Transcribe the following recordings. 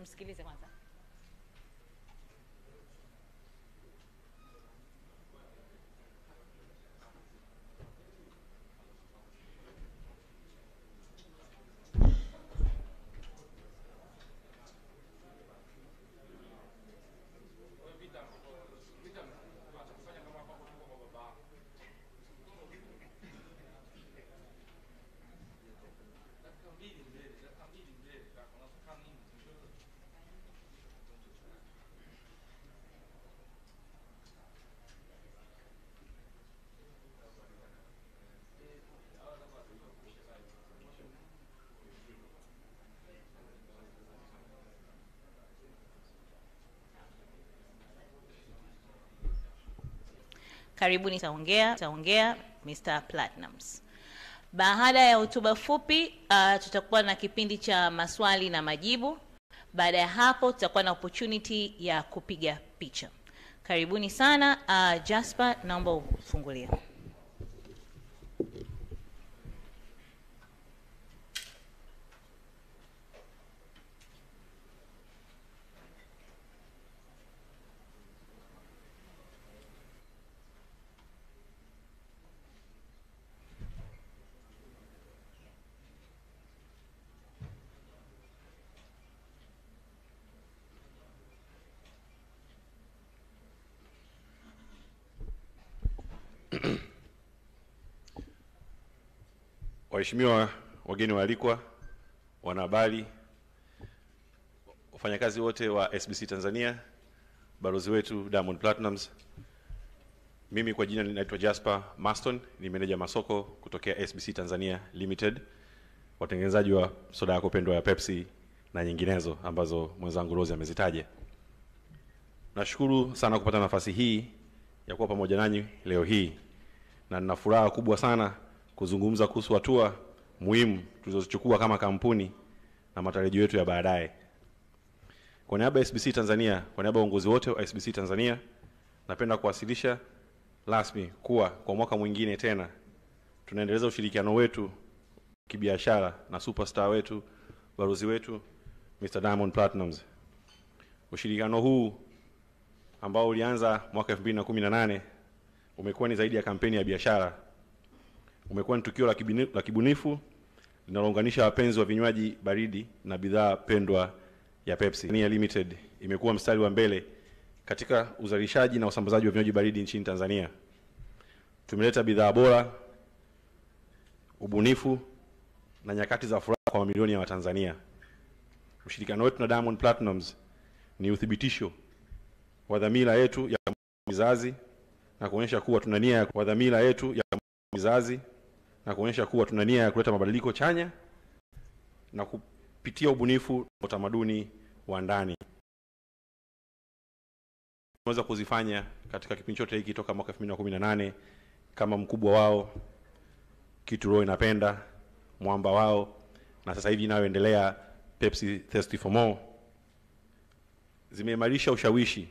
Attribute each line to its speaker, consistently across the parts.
Speaker 1: Tumsikilize kwanza. Karibuni, taongea Mr. Platinums. Baada ya hotuba fupi, tutakuwa na kipindi cha maswali na majibu. Baada ya hapo tutakuwa na opportunity ya kupiga picha. Karibuni sana. Jasper, naomba ufungulie.
Speaker 2: Waheshimiwa wageni waalikwa, wanahabari, wafanyakazi wote wa SBC Tanzania, balozi wetu Diamond Platinums. Mimi kwa jina ninaitwa Jasper Maston, ni meneja masoko kutokea SBC Tanzania Limited, watengenezaji wa soda yako pendwa ya Pepsi na nyinginezo ambazo mwenzangu Rose amezitaja. Nashukuru sana kupata nafasi hii ya kuwa pamoja nanyi leo hii, na nina furaha kubwa sana kuzungumza kuhusu hatua muhimu tulizochukua kama kampuni na matarajio yetu ya baadaye. Kwa niaba ya SBC Tanzania, kwa niaba ya uongozi wote wa SBC Tanzania, napenda kuwasilisha rasmi kuwa kwa mwaka mwingine tena tunaendeleza ushirikiano wetu kibiashara na superstar wetu, balozi wetu Mr. Diamond Platinums. Ushirikiano huu ambao ulianza mwaka 2018 umekuwa ni zaidi ya kampeni ya biashara. Umekuwa ni tukio la kibunifu linalounganisha wapenzi wa vinywaji baridi na bidhaa pendwa ya Pepsi. Tanzania Limited imekuwa mstari wa mbele katika uzalishaji na usambazaji wa vinywaji baridi nchini Tanzania. Tumeleta bidhaa bora, ubunifu na nyakati za furaha kwa mamilioni ya Watanzania. Ushirikiano wetu na Diamond Platinums ni uthibitisho wa dhamira yetu ya vizazi na kuonyesha kuwa tuna nia ya kuleta mabadiliko chanya na kupitia ubunifu na utamaduni wa ndani. Tumeweza kuzifanya katika kipindi chote hiki toka mwaka 2018 kama mkubwa wao, kitu roho inapenda, mwamba wao, na sasa hivi inayoendelea Pepsi Thirsty for More. Zimeimarisha ushawishi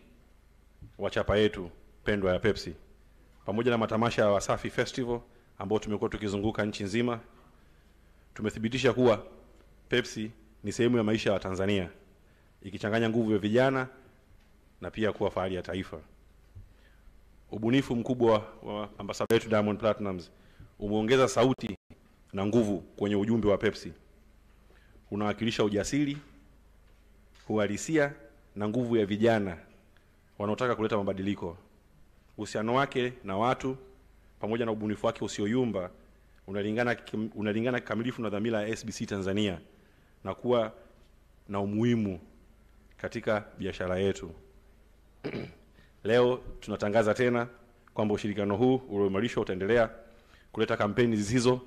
Speaker 2: wa chapa yetu pendwa ya Pepsi, pamoja na matamasha ya Wasafi Festival ambao tumekuwa tukizunguka nchi nzima. Tumethibitisha kuwa Pepsi ni sehemu ya maisha ya Tanzania, ikichanganya nguvu ya vijana na pia kuwa fahari ya taifa. Ubunifu mkubwa wa ambassador wetu Diamond Platinums umeongeza sauti na nguvu kwenye ujumbe wa Pepsi. Unawakilisha ujasiri, uhalisia na nguvu ya vijana wanaotaka kuleta mabadiliko. Uhusiano wake na watu pamoja na ubunifu wake usioyumba unalingana kikamilifu na dhamira ya SBC Tanzania na kuwa na umuhimu katika biashara yetu. Leo tunatangaza tena kwamba ushirikiano huu ulioimarishwa utaendelea kuleta kampeni zisizo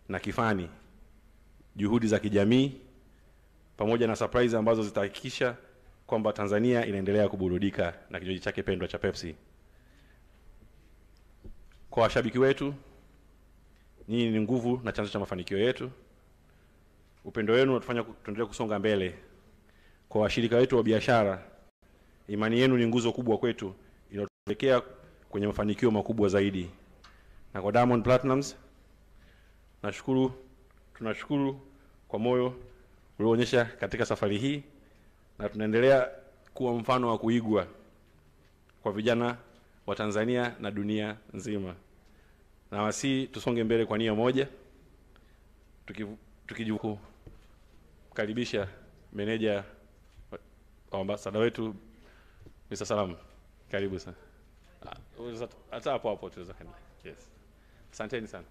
Speaker 2: na kifani, juhudi za kijamii pamoja na surprise ambazo zitahakikisha kwamba Tanzania inaendelea kuburudika na kinywaji chake pendwa cha Pepsi. Kwa washabiki wetu, nyinyi ni nguvu na chanzo cha mafanikio yetu. Upendo wenu unatufanya tuendelee kusonga mbele. Kwa washirika wetu wa biashara, imani yenu ni nguzo kubwa kwetu inayotupelekea kwenye mafanikio makubwa zaidi. Na kwa Diamond Platinums, tunashukuru kwa moyo ulioonyesha katika safari hii, na tunaendelea kuwa mfano wa kuigwa kwa vijana wa Tanzania na dunia nzima. Na wasi tusonge mbele kwa nia moja, tukijikaribisha meneja wa ambassador wetu Mr. Salam. Karibu sana. Hata hapo tuweza kwenda. Yes. Asanteni sana.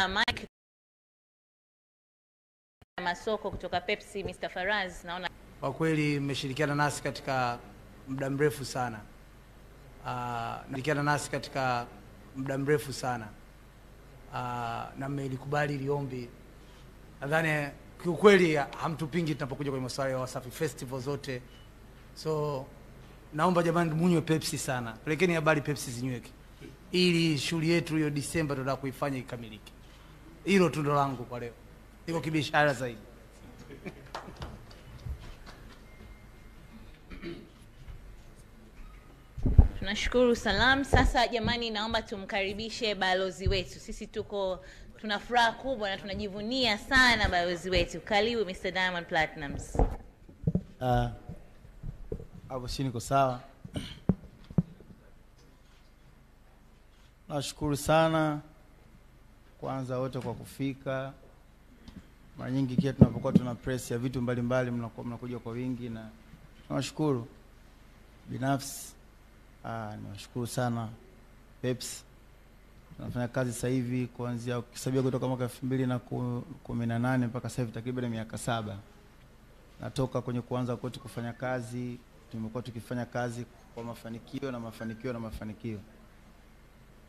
Speaker 1: Mike Masoko kutoka Pepsi, Mr. Faraz, naona
Speaker 3: kwa kweli mmeshirikiana nasi katika muda mrefu sana. Na mmelikubali liombi. Nadhani kiukweli hamtupingi tunapokuja kwenye masuala ya Wasafi Festival zote. So naomba jamani munywe Pepsi sana. Pelekeni habari Pepsi zinyweke, ili shughuli yetu hiyo Disemba tunataka kuifanya ikamilike. Hilo tu ndo langu kwa leo. Niko kibiashara zaidi.
Speaker 1: tunashukuru Salam. Sasa jamani, naomba tumkaribishe balozi wetu. Sisi tuna furaha kubwa na tunajivunia sana balozi wetu. Karibu Mr. Diamond Platnumz.
Speaker 4: Hapo chini kwa sawa. Nashukuru sana kwanza wote kwa kufika. Mara nyingi kia tunapokuwa tuna press ya vitu mbalimbali mnakuja kwa wingi, na tunashukuru. Binafsi niwashukuru sana Pepsi. Tunafanya kazi sasa hivi kuanzia ukisabia kutoka mwaka 2018 mpaka sasa hivi takriban miaka 7. Natoka kwenye kuanza kwetu kufanya kazi, tumekuwa tukifanya kazi kwa mafanikio.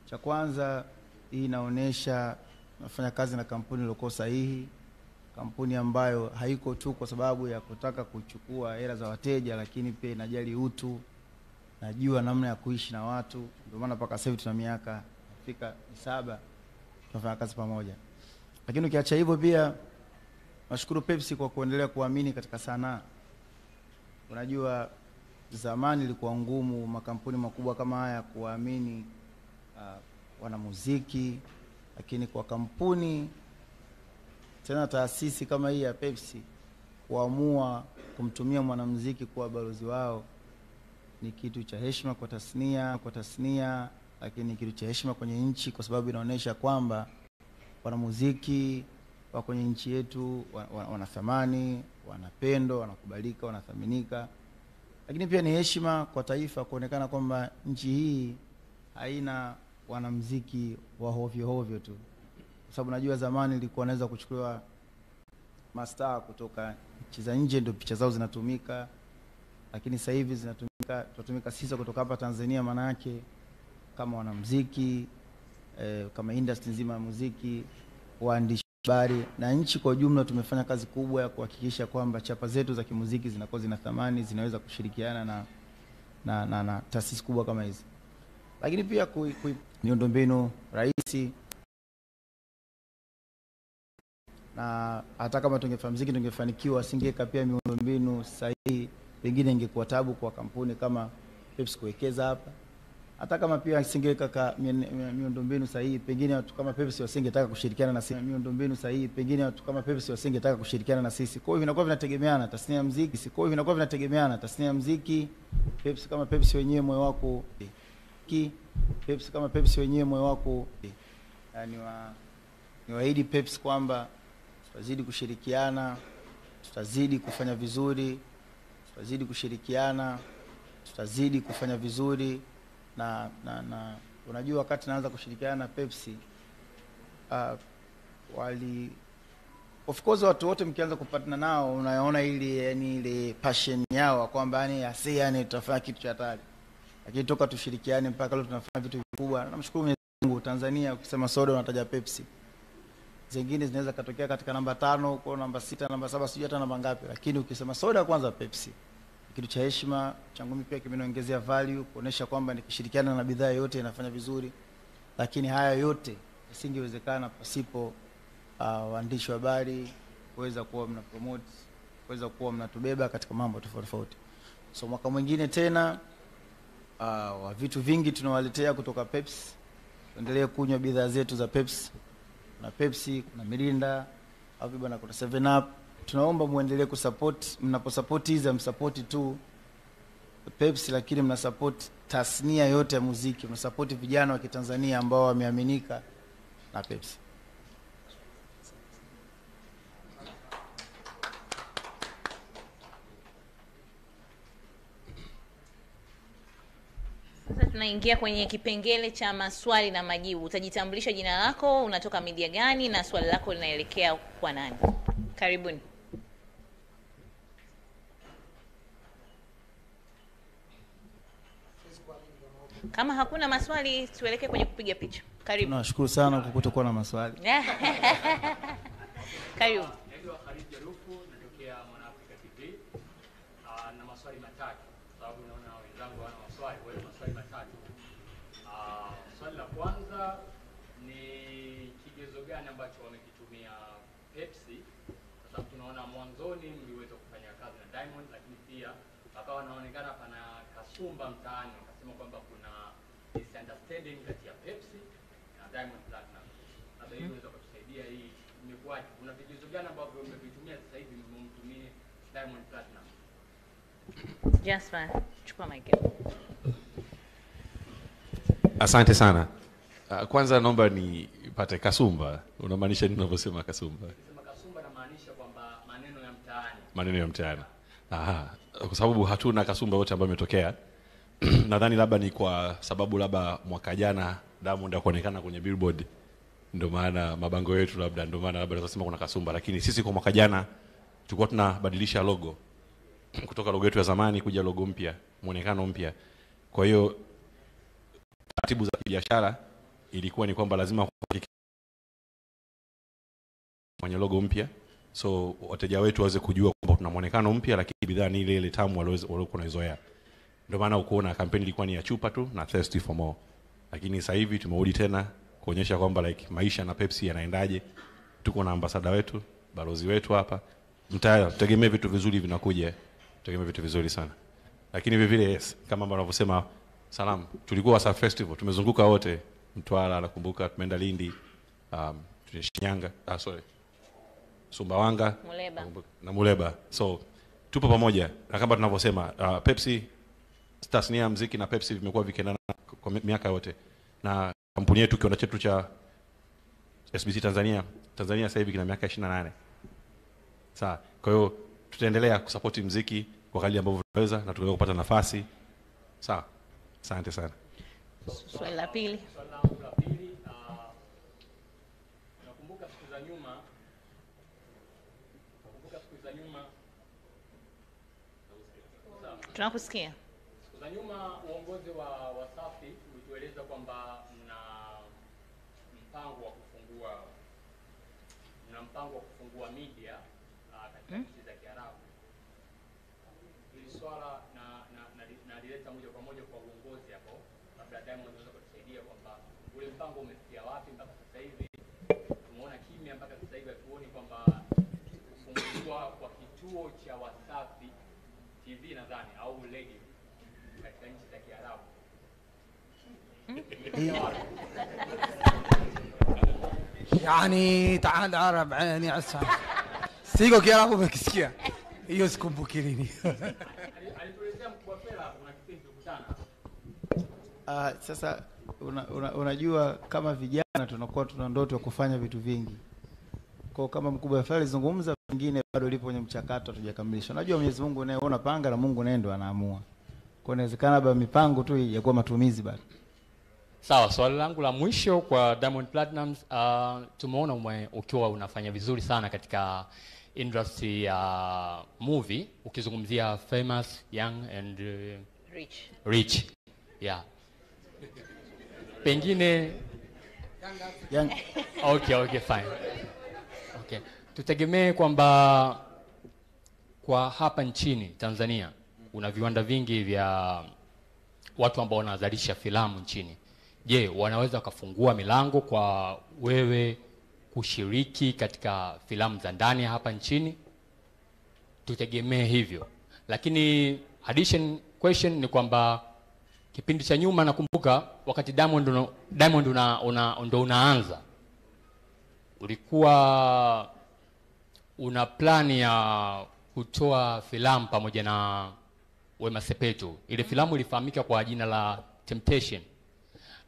Speaker 4: Cha kwanza, hii inaonesha nafanya kazi na kampuni iliyokuwa sahihi, kampuni ambayo haiko tu kwa sababu ya kutaka kuchukua hela za wateja, lakini pia inajali utu, najua namna ya kuishi na watu. Ndio maana mpaka sasa hivi tuna miaka fika 7 tunafanya kazi pamoja. Lakini ukiacha hivyo pia nashukuru Pepsi kwa kuendelea kuamini katika sanaa. Unajua zamani ilikuwa ngumu makampuni makubwa kama haya kuamini wanamuziki, lakini kwa kampuni tena taasisi kama hii ya Pepsi kuamua kumtumia mwanamuziki kuwa balozi wao ni kitu cha heshima kwa tasnia, lakini kitu cha heshima kwenye nchi, kwa sababu inaonyesha kwamba wanamuziki wa kwenye nchi yetu wanathamani, wanapendwa, wanakubalika, wanathaminika. Lakini pia ni heshima kwa taifa kuonekana kwamba nchi hii haina wanamuziki wa hovyo tu. Kwa sababu najua zamani ilikuwa naweza kuchukuliwa mastaa kutoka nchi za nje ndio picha zao zinatumika, lakini sasa hivi tunatumika sisi kutoka hapa Tanzania, maana yake kama wanamuziki kama industry nzima ya muziki, waandishi habari na nchi kwa ujumla. Tumefanya kazi kubwa ya kuhakikisha kwamba chapa zetu za kimuziki zinakuwa zina thamani, zinaweza kushirikiana na taasisi kubwa kama hizi, lakini pia miundombinu rahisi. Na hata kama tungefanya muziki tungefanikiwa, singeweka pia miundombinu sahihi, pengine ingekuwa tabu kwa kampuni kama Pepsi kuwekeza hapa. Hata kama pia singeweka miundombinu sahihi, pengine watu kama Pepsi wasingetaka kushirikiana na sisi. Miundombinu sahihi, pengine watu kama Pepsi wasingetaka kushirikiana na sisi. Kwa hiyo vinakuwa vinategemeana tasnia ya muziki. Pepsi kama Pepsi wenyewe moyo wako Pepsi kama Pepsi wenyewe moyo wako, yani niwaahidi Pepsi kwamba tutazidi kushirikiana, tutazidi kufanya vizuri, na unajua wakati naanza kushirikiana na Pepsi of course watu wote mkianza kupatana nao unaona ile passion yao kwamba yani tutafanya kitu cha hatari, lakini toka tushirikiane mpaka leo tunafanya vitu vikubwa. Namshukuru Mwenyezi Mungu. Tanzania ukisema soda unataja Pepsi, zingine zinaweza katokea katika namba 5 huko, namba 6, namba 7, sijui hata namba ngapi, lakini ukisema soda kwanza Pepsi. Kitu cha heshima changu mimi pia kimeniongezea value, kuonesha kwamba nikishirikiana na bidhaa yote inafanya vizuri. Lakini haya yote isingewezekana pasipo waandishi wa habari kuweza kuwa mna promote, kuweza kuwa mnatubeba katika mambo tofauti tofauti. So mwaka mwingine tena wa vitu vingi tunawaletea kutoka Pepsi. Endelee kunywa bidhaa zetu za Pepsi. Kuna Pepsi, kuna Mirinda, au bwana kuna 7 Up. Tunaomba muendelee kusupport. Mnaposupport hizi msupport tu Pepsi, lakini mnasupport tasnia yote ya muziki. Mnasupport vijana wa Kitanzania ambao wameaminika na Pepsi.
Speaker 1: Sasa tunaingia kwenye kipengele cha maswali na majibu. Utajitambulisha jina lako, unatoka media gani na swali lako linaelekea kwa nani? Karibuni. Kama hakuna maswali tuelekee kwenye kupiga picha. Karibu.
Speaker 4: Nashukuru sana kwa kutokuwa na maswali.
Speaker 1: Karibu.
Speaker 5: Naitwa Khalid Jarufu, natokea Mwanaafrika TV. Na maswali matatu sababu naona wenzangu wana maswali, kwa hiyo maswali matatu. Swali la kwanza ni kigezo gani ambacho wamekitumia Pepsi? Kwa sababu tunaona mwanzoni mliweza kufanya kazi na Diamond, lakini pia wakawa wanaonekana pana kasumba mtaani, wakasema kwamba kuna misunderstanding kati ya Pepsi na Diamond Platinum. Labda hiyo inaweza kutusaidia hii imekuwaje? Kuna vigezo gani ambavyo mmevitumia sasa hivi mmtumie Diamond Platinum?
Speaker 1: Jasper, chukua mic.
Speaker 2: Asante sana. Kwanza naomba nipate kasumba. Unamaanisha nini unaposema kasumba?
Speaker 5: Sema kasumba namaanisha kwamba maneno ya mtaani.
Speaker 2: Maneno ya mtaani. Kwa sababu hatuna kasumba yote ambayo imetokea. Nadhani labda ni kwa sababu labda mwaka jana Diamond akaonekana kwenye Billboard, ndio maana mabango yetu labda ndio maana labda tunasema kuna kasumba, lakini sisi kwa mwaka jana tulikuwa tunabadilisha logo kutoka logo yetu ya zamani kuja logo mpya, muonekano mpya. Kwa hiyo taratibu za biashara ilikuwa ni kwamba lazima kwenye logo mpya, so wateja wetu waweze kujua kwamba tuna muonekano mpya, lakini bidhaa ni ile ile tamu waliokuwa wanaizoea. Ndio maana ukoona kampeni ilikuwa ni ya chupa tu na thirsty for more. Lakini sasa hivi tumerudi tena kuonyesha kwamba like maisha na Pepsi yanaendaje. Tuko na ambassador wetu, balozi wetu hapa. Tutegemee vitu vizuri vinakuja. Tutegemee vitu vizuri sana. Lakini vile vile yes, kama ambavyo wanavyosema Salam, tulikuwa Wasafi Festival, tumezunguka wote. Mtwara nakumbuka, tumeenda Lindi, Shinyanga, Sumbawanga, na Muleba. So tupo pamoja. Na kama tunavyosema Pepsi, tasnia ya muziki na Pepsi vimekuwa vikiendana kwa miaka yote. Na kampuni yetu kiwanda chetu cha SBC Tanzania sasa hivi kina miaka 28. Sawa. Kwa hiyo tutaendelea kusupport muziki kwa kadri ambavyo tunaweza na tunaweza kupata nafasi. Sawa. Asante sana.
Speaker 1: Swali la pili.
Speaker 5: Nakumbuka siku za nyuma za nyuma.
Speaker 1: Tunakusikia.
Speaker 5: Siku za nyuma uongozi wa Wasafi ulitueleza kwamba mna mpango wa kufungua media katika nchi za Kiarabu. Hili swala na lileta moja kwa moja kwa uongozi hapo. Labda Diamond anaweza kutusaidia kwamba ule mpango umefikia wapi mpaka sasa hivi. Tumeona kimya mpaka sasa hivi, hatuoni kwamba kufungua kwa kituo cha Wasafi TV nadhani au radio katika nchi za Kiarabu.
Speaker 3: Yani taal arab yani asa siko Kiarabu umekisikia hiyo sikumbuki lini.
Speaker 5: Alituelezea mkubwa Fela kuna kipindi tukutana.
Speaker 4: Sasa unajua kama vijana tunakuwa tuna ndoto ya kufanya vitu vingi. Kwa kama mkubwa Fela alizungumza, vingine bado lipo kwenye mchakato hatujakamilisha. Unajua Mwenyezi Mungu naye unapanga na Mungu naye ndo anaamua. Kwa inawezekana bado mipango tu ya kuwa matumizi bado.
Speaker 5: Sawa, swali langu la mwisho kwa Diamond Platnumz, tumeona ukiwa unafanya vizuri sana katika industry ya movie, ukizungumzia Famous, Young and Rich. Yeah. Pengine
Speaker 4: Young.
Speaker 5: Okay, fine. Okay. Tutegemee kwamba kwa hapa nchini Tanzania una viwanda vingi vya watu ambao wanazalisha filamu nchini. Je, wanaweza wakafungua milango kwa wewe kushiriki katika filamu za ndani hapa nchini? Tutegemee hivyo. Lakini addition question ni kwamba kipindi cha nyuma nakumbuka wakati Diamond ndo unaanza, ulikuwa una plani ya kutoa filamu pamoja na Wema Sepetu. Ile filamu ilifahamika kwa jina la Temptation.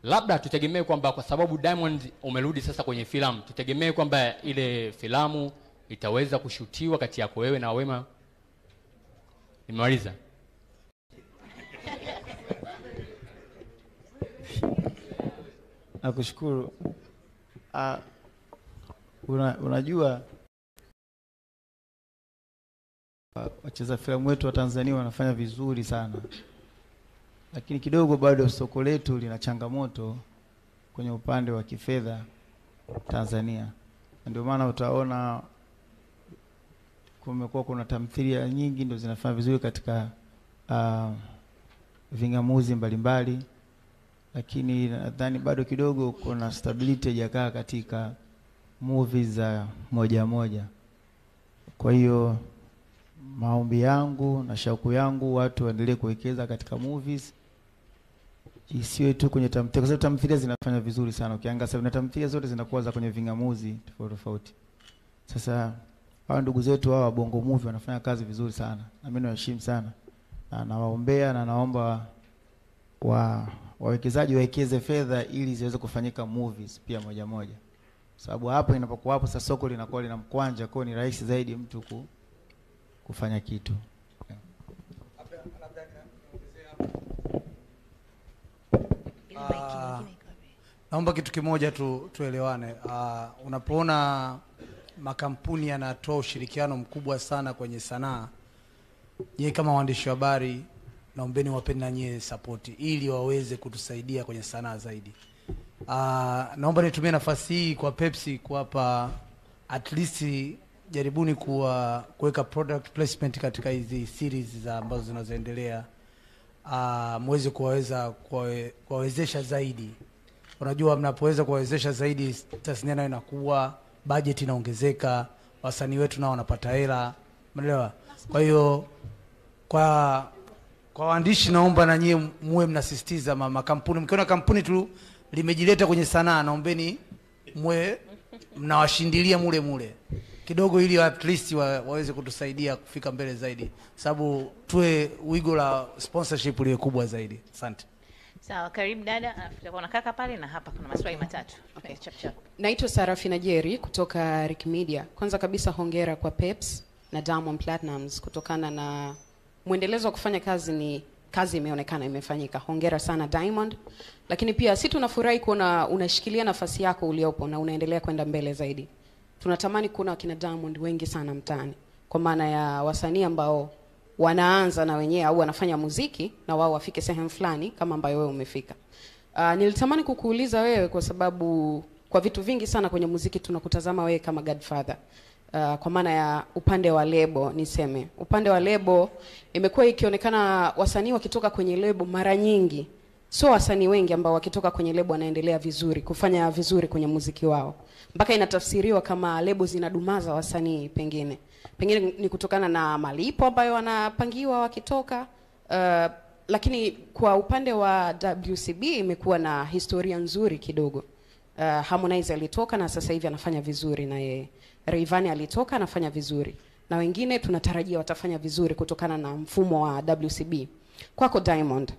Speaker 5: Labda tutegemee kwamba kwa sababu Diamond umerudi sasa kwenye filamu, tutegemee kwamba ile filamu itaweza kushutiwa kati yako wewe na Wema. Nimemaliza.
Speaker 4: Nakushukuru. Unajua wacheza filamu wetu wa Tanzania wanafanya vizuri sana, lakini kidogo bado soko letu lina changamoto kwenye upande wa kifedha Tanzania. Ndio maana utaona kumekuwa kuna tamthilia nyingi ndio zinafanya vizuri katika vingamuzi mbalimbali, lakini nadhani bado kidogo kuna stability haijakaa katika movies za moja. Kwa hiyo maombi yangu na shauku yangu watu waendelee kuwekeza katika movies, isiwe tu kwenye tamthilia, kwa sababu tamthilia zinafanya vizuri sana. Ukiangalia na tamthilia zote zinakuwa za kwenye vingamuzi tofauti. Sasa hao ndugu zetu hao wa Bongo Movie wanafanya kazi vizuri sana, na mimi nawaheshimu sana na nawaombea na naomba wawekezaji wawekeze fedha ili ziweze kufanyika movies pia moja, sababu hapo inapokuwa hapo sasa soko linakuwa lina mkwanja, kwa ni rahisi zaidi mtu kufanya kitu.
Speaker 3: Naomba kitu kimoja tuelewane. Unapoona makampuni yanatoa ushirikiano mkubwa sana kwenye sanaa, nyie kama waandishi wa habari naombeni wapeni na nyie support ili waweze kutusaidia kwenye sanaa zaidi. Naomba nitumie nafasi hii kwa Pepsi kuwapa at least jaribuni kuweka product placement katika hizi series za ambazo zinazoendelea, muweze kuwawezesha zaidi. Unajua mnapoweza kuwawezesha zaidi tasnia nayo inakuwa, budget inaongezeka, wasanii wetu nao wanapata hela, umeelewa? Kwa hiyo kwa waandishi naomba na nyie muwe mnasisitiza makampuni, mkiona kampuni tu limejileta kwenye sanaa, naombeni muwe mnawashindilia mule kidogo ili at least waweze kutusaidia kufika mbele zaidi, sababu tuwe wigo la sponsorship liwe kubwa zaidi. Asante.
Speaker 1: Sawa, karibu dada. Tutakuwa na kaka pale na hapa kuna maswali matatu. Okay, chap.
Speaker 6: Naitwa Sarafina Jerry kutoka Rick Media. Kwanza kabisa hongera kwa Peps na Diamond Platnumz kutokana na muendelezo wa kufanya kazi, ni kazi imeonekana imefanyika. Hongera sana Diamond. Lakini pia sisi tunafurahi kuona unashikilia nafasi yako uliopo na unaendelea kwenda mbele zaidi. Tunatamani kuona kina Diamond wengi sana mtaani. kwa maana ya wasanii ambao wanaanza na wenyewe au wanafanya muziki na wao wafike sehemu fulani kama ambayo wewe umefika. Nilitamani kukuuliza wewe kwa sababu kwa vitu vingi sana kwenye muziki tunakutazama wewe kama Godfather. Kwa maana ya upande wa lebo niseme. Upande wa lebo imekuwa ikionekana wasanii wakitoka kwenye lebo mara nyingi. Sio wasanii wengi ambao wakitoka kwenye lebo wanaendelea vizuri, kufanya vizuri kwenye muziki wao. Mpaka inatafsiriwa kama lebo zinadumaza wasanii pengine. Pengine ni kutokana na malipo ambayo wanapangiwa wakitoka. Lakini kwa upande wa WCB imekuwa na historia nzuri kidogo. Harmonize alitoka na sasa hivi anafanya vizuri na yeye. Rayvanny alitoka anafanya vizuri. Na wengine tunatarajia watafanya vizuri kutokana na mfumo wa WCB. Kwako Diamond,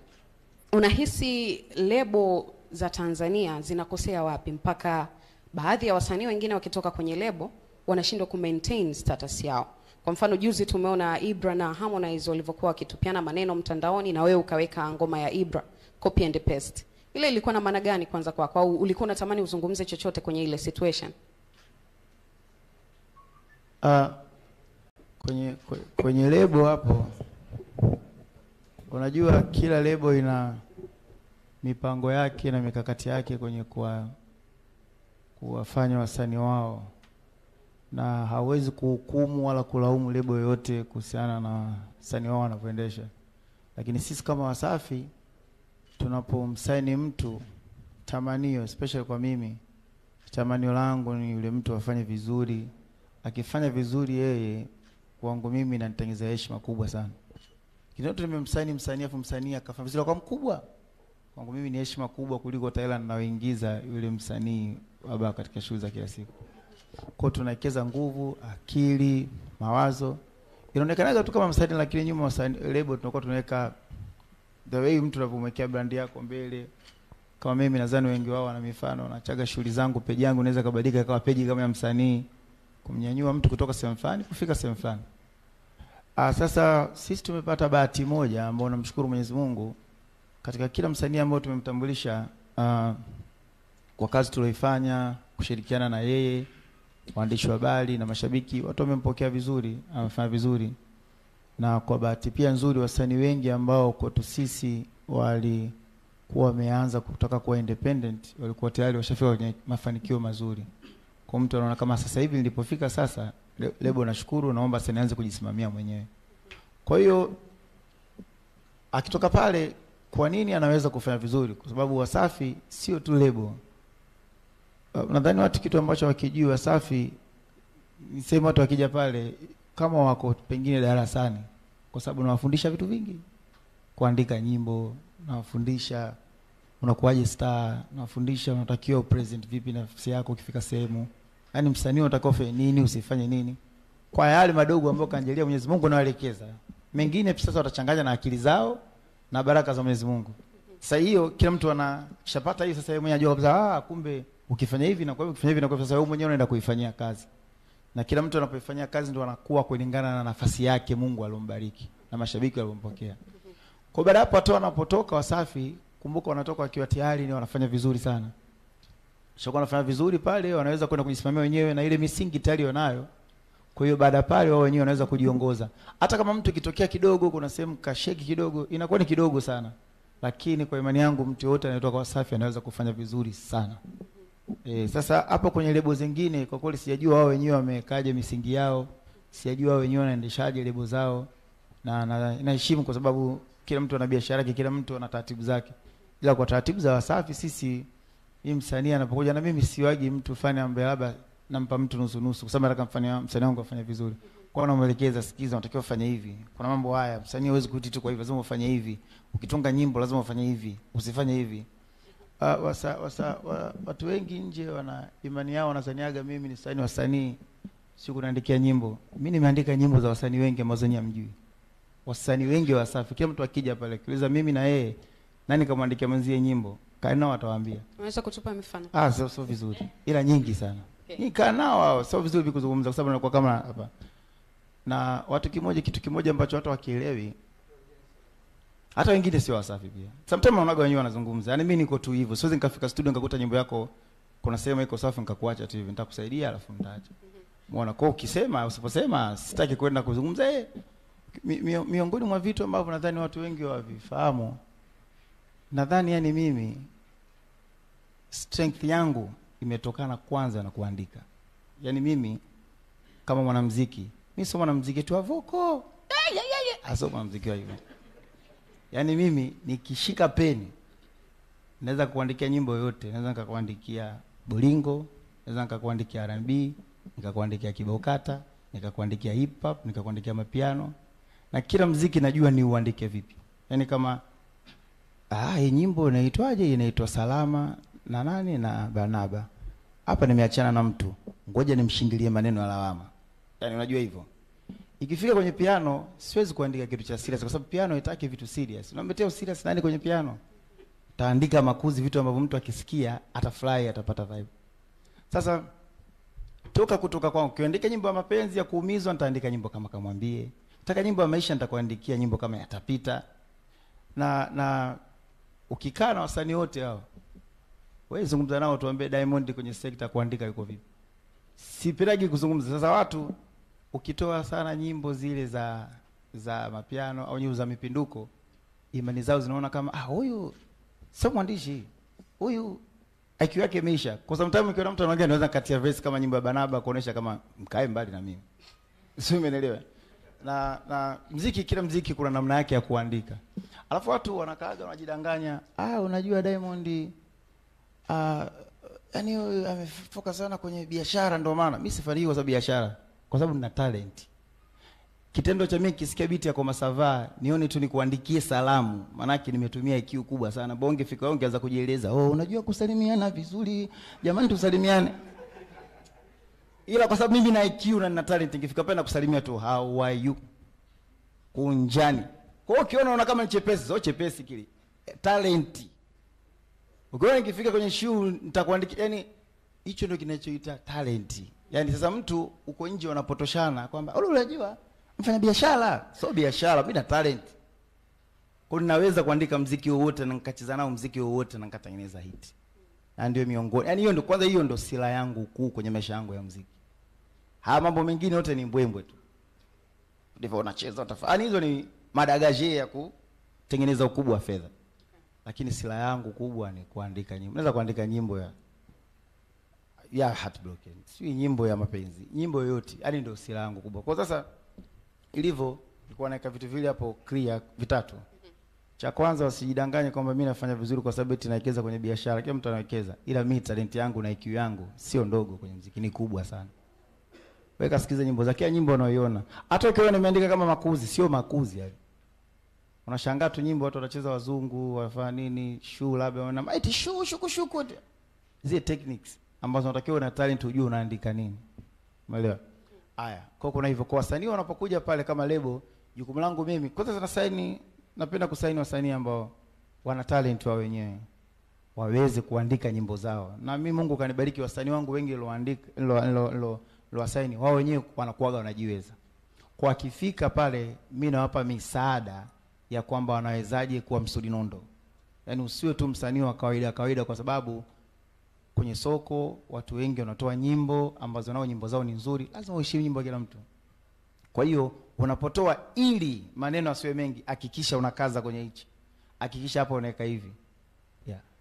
Speaker 6: unahisi lebo za Tanzania zinakosea wapi mpaka baadhi ya wasanii wengine wakitoka kwenye lebo wanashindwa ku-maintain status yao? Kwa mfano juzi tumeona Ibra na Harmonize walivyokuwa wakitupiana maneno mtandaoni na wewe ukaweka ngoma ya Ibra copy and paste. Ile ilikuwa na maana gani kwanza kwako, au ulikuwa unatamani uzungumze chochote kwenye ile situation?
Speaker 4: Kwenye lebo hapo, unajua kila lebo ina mipango yake na mikakati yake kwenye kuwafanya wasanii wao, na hawezi kuhukumu wala kulaumu lebo yoyote kuhusiana na wasanii wao wanavyoendesha. Lakini sisi kama Wasafi tunapomsaini mtu, tamanio especially kwa mimi, tamanio langu ni yule mtu afanye vizuri. Akifanya vizuri yeye, kwangu mimi inanitengeneza heshima kubwa sana. Kinacho nimemsaini msanii afu msanii akafanya vizuri kwa mkubwa, kwangu mimi ni heshima kubwa kuliko Thailand naoingiza yule msanii baba katika shughuli za kila siku. Kwa tunawekeza nguvu, akili, mawazo. Inaonekana tu kama msanii, lakini nyuma msanii lebo tunakuwa tunaweka the way mtu anapomwekea brand yako mbele. Kama mimi nadhani wengi wao wana mifano, nachaga shughuli zangu, page yangu inaweza kubadilika ikawa page kama ya msanii, kumnyanyua mtu kutoka sehemu fulani kufika sehemu fulani. Sasa sisi tumepata bahati moja ambayo namshukuru Mwenyezi Mungu katika kila msanii ambao tumemtambulisha kwa kazi tulioifanya, kushirikiana na yeye, waandishi wa habari na mashabiki, watu wamempokea vizuri, amefanya vizuri. Na kwa bahati pia nzuri wasanii wengi ambao kwetu sisi walikuwa wameanza kutoka kuwa independent walikuwa tayari washafika kwenye mafanikio mazuri. Kwa mtu anaona kama sasa hivi nilipofika sasa, lebo nashukuru, naomba sasa nianze kujisimamia mwenyewe. Kwa hiyo akitoka pale, kwa nini anaweza kufanya vizuri? Kwa sababu Wasafi sio tu lebo. Nadhani watu kitu ambacho wakijua Wasafi, nisema watu wakija pale kama wako pengine darasani, kwa sababu nawafundisha vitu vingi. Kuandika nyimbo, nawafundisha unakuwaje star, nawafundisha unatakiwa present vipi nafsi yako ukifika sehemu. Yaani msanii unatakiwa ufanye nini, usifanye nini. Kwa yale madogo ambayo kanjalia Mwenyezi Mungu anawaelekeza. Mengine sasa watachanganya na akili zao na baraka za Mwenyezi Mungu. Sasa hiyo kila mtu anashapata hiyo, sasa yeye mwenyewe anajua kabisa kumbe ukifanya hivi na kwa hiyo ukifanya hivi na kwa sasa wewe mwenyewe unaenda kuifanyia kazi. Na kila mtu anapoifanyia kazi ndio anakuwa kulingana na nafasi yake Mungu alombariki na mashabiki walompokea. Kwa baada hapo watu wanapotoka Wasafi, kumbuka wanatoka wakiwa tayari ni wanafanya vizuri sana. Sio wanafanya vizuri pale, wanaweza kwenda kujisimamia wenyewe na ile misingi tayari wanayo. Kwa hiyo baada pale wao wenyewe wanaweza kujiongoza. Hata kama mtu kitokea kidogo, kuna sehemu kasheki kidogo, inakuwa ni kidogo sana. Lakini kwa imani yangu mtu yote anayetoka Wasafi anaweza kufanya vizuri sana. Sasa hapo kwenye lebo zingine kwa kweli sijajua wao wenyewe wamekaje misingi yao. Sijajua wao wenyewe wanaendeshaje lebo zao. Na naheshimu kwa sababu kila mtu ana biashara yake, kila mtu ana taratibu zake. Ila kwa taratibu za Wasafi sisi, hii msanii anapokuja na mimi siwagi mtu fanya ambaye labda nampa mtu nusu nusu kwa sababu nataka mfanye msanii wangu afanye vizuri. Kwa hiyo namuelekeza, sikiza, unatakiwa ufanye hivi. Kuna mambo haya msanii hawezi kuiti tu kwa hivyo, lazima ufanye hivi. Ukitunga nyimbo lazima ufanye hivi, usifanye hivi. Watu wengi nje wana imani yao, wanazaniaga mimi ni wasanii sio kuandikia nyimbo. Mimi nimeandika nyimbo za wasanii wengi ambazo nyinyi hamjui. Wasanii wengi wa Wasafi, kila mtu akija pale kuuliza mimi na yeye nani kamwandikia mwenzie nyimbo, kana watawaambia.
Speaker 6: Unaweza kutupa mifano?
Speaker 4: Sio vizuri. Ila nyingi sana. Ni kana wao sio vizuri kuzungumza kwa sababu nakuwa kama hapa. Na kitu kimoja ambacho watu wakielewi, hata wengine sio Wasafi pia. Sometimes wanaga wenyewe wanazungumza. Yaani mimi niko tu hivyo. Siwezi nikafika studio nikakuta nyimbo yako kuna sehemu iko safi nikakuacha tu hivi. Nitakusaidia alafu nitaacha. Muona kwa ukisema usiposema sitaki kwenda kuzungumza miongoni mwa vitu ambavyo nadhani watu wengi wavifahamu. Nadhani yani mimi strength yangu imetokana kwanza na kuandika. Yani mimi kama mwanamuziki, mimi sio mwanamuziki tu avoko. Sio mwanamuziki wa hivyo. Yani mimi nikishika peni naweza kuandikia nyimbo yoyote, naweza nikakuandikia bolingo, naweza nikakuandikia R&B, nikakuandikia kibao kata, nikakuandikia hip hop, nikakuandikia mapiano. Na kila muziki najua ni uandike vipi. Yani kama hii nyimbo inaitwaje? Inaitwa Salama na nani na Barnaba. Hapa nimeachana na mtu, ngoja nimshindilie maneno ya lawama. Yani unajua hivyo. Ikifika kwenye piano siwezi kuandika kitu cha serious kwa sababu piano haitaki vitu serious. Unamletea serious nani kwenye piano? Taandika makuzi, vitu ambavyo mtu akisikia atafurahi, atapata vibe. Sasa kutoka kwangu ukiandika nyimbo ya mapenzi ya kuumizwa, nitaandika nyimbo kama Kamwambie. Nataka nyimbo ya maisha, nitakuandikia nyimbo kama Yatapita. Na ukikaa na wasanii wote hao, wewe zungumza nao tuambie Diamond kwenye sekta kuandika yuko vipi. Sipendagi kuzungumza. Sasa watu ukitoa sana nyimbo zile za mapiano au nyimbo za mipinduko, imani zao zinaona kama huyu sio mwandishi. Huyu IQ yake imeisha. Kwa sababu sometimes ukiona mtu anaongea anaweza katia verse kama nyimbo ya Barnaba kuonesha kama mkae mbali na mimi. Sio, umeelewa? Na muziki, kila muziki kuna namna yake ya kuandika. Alafu watu wanakaaga wanajidanganya, unajua Diamond yani amefocus sana kwenye biashara ndio maana. Mimi sifari kwa sababu biashara, kwa sababu nina talent. Kitendo cha mimi kisikia biti ya Koma Sava, nione tu nikuandikie salamu, maana yake nimetumia IQ kubwa sana. Bonge fika wewe ungeanza kujieleza, unajua kusalimiana vizuri, jamani tusalimiane. Ila kwa sababu mimi na IQ na nina talent, ingefika pale na kusalimia tu how are you, kunjani. Kwa hiyo ukiona una kama ni chepesi, sio chepesi kile. Talent. Ukiona ingefika kwenye show nitakuandikia, yani hicho ndio kinachoita talent. Yani sasa mtu uko nje wanapotoshana kwamba unajua mfanya biashara, sio biashara, mimi na talent. Kwa ninaweza kuandika muziki wowote na nikacheza nao muziki wowote na nikatengeneza hit. Na ndio miongoni. Yani hiyo ndio kwanza, hiyo ndio sila yangu kuu kwenye maisha yangu ya muziki. Haya mambo mengine yote ni mbwembwe tu. Ndivyo unacheza utafanya. Hizo ni madagaje ya kutengeneza ukubwa wa fedha. Lakini sila yangu kubwa ni kuandika nyimbo. Naweza kuandika nyimbo ya heartbroken. Sio nyimbo ya mapenzi. Nyimbo yoyote. Yani ndio sila yangu kubwa. Kwa sasa ilivyo nilikuwa naweka vitu vile hapo clear vitatu. Cha kwanza, wasijidanganye kwamba mimi nafanya vizuri kwa sababu eti nawekeza kwenye biashara. Kila mtu anawekeza. Ila mimi talent yangu na IQ yangu sio ndogo kwenye muziki, ni kubwa sana. Weka sikiza nyimbo zake, nyimbo unayoiona. Hata ukiona nimeandika kama makuzi, sio makuzi yale. Unashangaa tu nyimbo watu wanacheza wazungu, wanafanya nini, show labda wana eti shuku. Zile techniques ambazo unatakiwa na talent ujue unaandika nini. Umeelewa? Haya, kwa kuna hivyo kwa wasanii wanapokuja pale kama lebo, jukumu langu mimi kwanza napenda kusaini wasanii ambao wana talent wao wenyewe, waweze kuandika nyimbo zao. Na mimi Mungu kanibariki, wasanii wangu wengi wasaini wao wenyewe wanakuaga wanajiweza. Kwa kifika pale mimi nawapa misaada ya kwamba wanawezaje kuwa Msudi Nondo. Yaani usiwe tu msanii wa kawaida kwa sababu kwenye soko watu wengi wanatoa nyimbo ambazo nao nyimbo zao ni nzuri, lazima uheshimu nyimbo ya kila mtu. Kwa hiyo unapotoa, ili maneno asiwe mengi, hakikisha unakaza kwenye hichi. Hakikisha hapo unaweka hivi.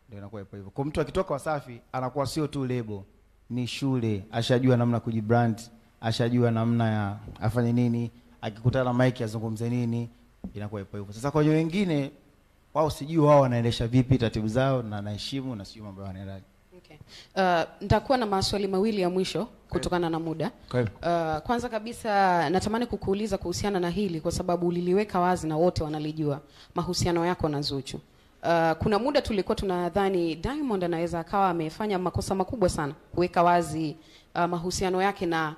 Speaker 4: Ndio inakuwa hivyo. Kwa mtu akitoka Wasafi anakuwa sio tu lebo, ni shule, ashajua namna kujibrand, ashajua namna ya afanye nini, akikutana na mic azungumze nini, inakuwa hivyo. Sasa kwa wengine wao sijui wao wanaendesha vipi taratibu zao, na naheshimu na sijui mambo yanaendaje.
Speaker 6: Okay. Nitakuwa na maswali mawili ya mwisho kutokana na muda. Kwanza kabisa natamani kukuuliza kuhusiana na hili kwa sababu uliliweka wazi na wote wanalijua, mahusiano yako na Zuchu. Kuna muda tulikuwa tunadhani Diamond anaweza akawa amefanya makosa makubwa sana kuweka wazi mahusiano yake na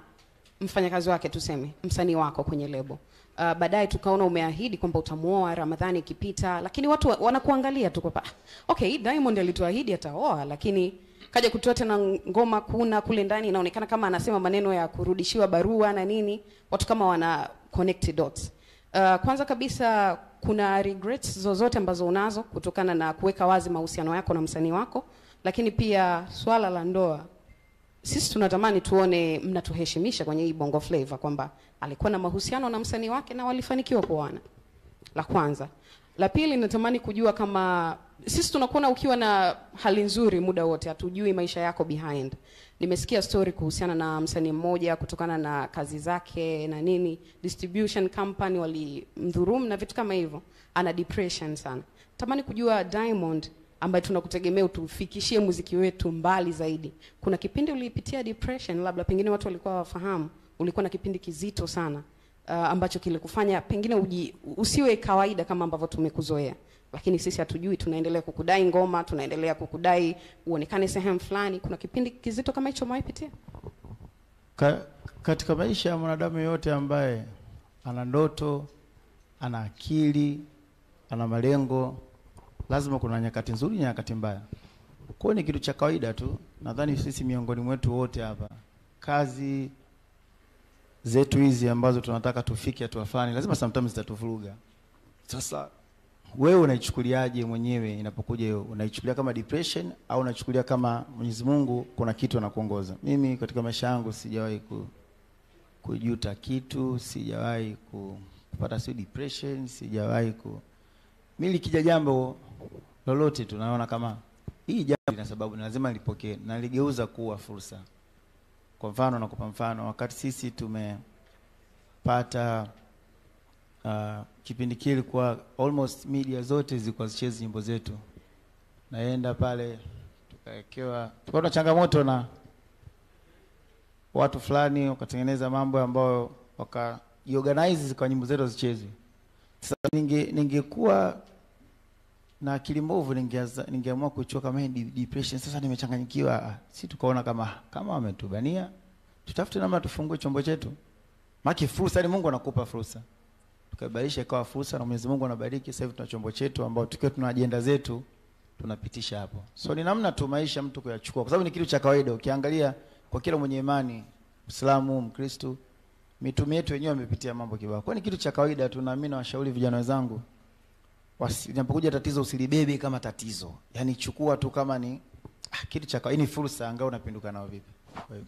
Speaker 6: mfanyakazi wake, tuseme msanii wako kwenye lebo. Baadaye tukaona umeahidi kwamba utamuoa Ramadhani ikipita, lakini watu wanakuangalia tu kwa okay, Diamond alituahidi ataoa, lakini kaja kutoa tena ngoma kuna kule ndani inaonekana kama anasema maneno ya kurudishiwa barua na nini, watu kama wana connect dots. Kwanza kabisa, kuna regrets zozote ambazo unazo kutokana na kuweka wazi mahusiano yako na msanii wako? Lakini pia swala la ndoa, sisi tunatamani tuone mnatuheshimisha kwenye hii Bongo Flava kwamba alikuwa na mahusiano na msanii wake na walifanikiwa kuoana. La kwanza. La pili, natamani kujua kama sisi tunakuona ukiwa na hali nzuri muda wote, hatujui maisha yako behind. Nimesikia story kuhusiana na msanii mmoja kutokana na kazi zake na nini, distribution company walimdhulumu na vitu kama hivyo. Ana depression sana. Natamani kujua Diamond, ambaye tunakutegemea utufikishie muziki wetu mbali zaidi. Kuna kipindi ulipitia depression, labda pengine watu walikuwa wafahamu, ulikuwa na kipindi kizito sana ambacho kilikufanya pengine usiwe kawaida kama ambavyo tumekuzoea. Lakini sisi hatujui, tunaendelea kukudai ngoma, tunaendelea kukudai uonekane sehemu fulani. Kuna kipindi kizito kama hicho umeipitia?
Speaker 4: Katika maisha ya mwanadamu yote ambaye ana ndoto, ana akili, ana malengo, lazima kuna nyakati nzuri na nyakati mbaya. Kwa ni kitu cha kawaida tu. Nadhani sisi miongoni mwetu wote hapa, kazi zetu hizi ambazo tunataka tufike hatua fulani, lazima sometimes zitatuvuruga. Sasa wewe unaichukuliaje mwenyewe inapokuja hiyo? Unaichukulia kama depression au unaichukulia kama Mwenyezi Mungu kuna kitu anakuongoza? Mimi katika maisha yangu sijawahi kujuta kitu, sijawahi kupata depression, sijawahi mimi likija jambo lolote tunaona kama hii jambo lina sababu na lazima nilipokee na ligeuza kuwa fursa. Kwa mfano, nakupa mfano, wakati sisi tumepata kipindi kile kwa almost media zote zilikuwa zicheze nyimbo zetu. Naenda pale tukaekewa, tukapata changamoto na watu fulani wakatengeneza mambo ambayo wakajiorganize kwa nyimbo zetu zichezwe. Sasa ningekuwa na akili mbovu ningeamua kuchukua kama depression. Sasa nimechanganyikiwa. Si tukaona kama wametubania, tutafute namna tufungue chombo chetu. Maki fursa ni Mungu anakupa fursa. Tukabadilisha ikawa fursa na Mwenyezi Mungu anabariki. Sasa hivi tuna chombo chetu ambao tukiwa tuna agenda zetu tunapitisha hapo. So ni namna tu maisha mtu kuyachukua, kwa sababu ni kitu cha kawaida. Ukiangalia kwa kila mwenye imani, Muislamu, Mkristo, mitume yetu wenyewe wamepitia mambo kibao. Kwa ni kitu cha kawaida tu. Na mimi nawashauri vijana wenzangu, unapokuja tatizo usilibebe kama tatizo. Yaani chukua tu kama ni kitu cha kawaida, ni fursa, angao unapinduka nao vipi. Kwa hiyo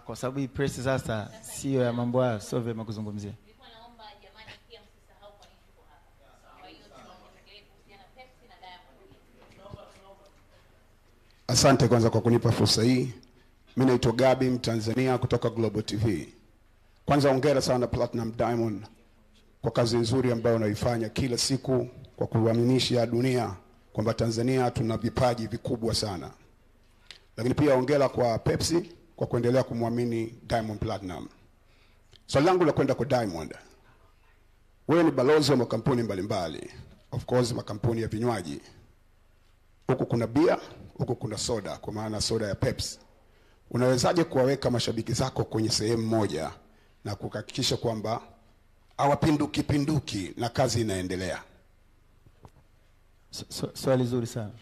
Speaker 4: kwa sababu hii press sasa sio ya mambo hayo, sio vyema kuzungumzia.
Speaker 1: Nilikuwa naomba jamani pia msisahau kwa nini tuko hapa. Kwa hiyo tunaongelea kuhusiana Pepsi na Diamond.
Speaker 7: Asante kwanza kwa kunipa fursa hii. Mimi naitwa Gabi, Mtanzania kutoka Global TV. Kwanza hongera sana Platinum Diamond kwa kazi nzuri ambayo unaifanya kila siku kwa kuaminisha dunia kwamba Tanzania tuna vipaji vikubwa sana. Lakini pia hongera kwa Pepsi kwa kuendelea kumwamini Diamond Platinum. Swali langu la kwenda kwa Diamond, wewe ni balozi wa makampuni mbalimbali, of course makampuni ya vinywaji. Huku kuna bia, huku kuna soda, kwa maana soda ya Pepsi. Unawezaje kuwaweka mashabiki zako kwenye sehemu moja na kuhakikisha kwamba hawapinduki na kazi inaendelea?
Speaker 4: Swali zuri sana.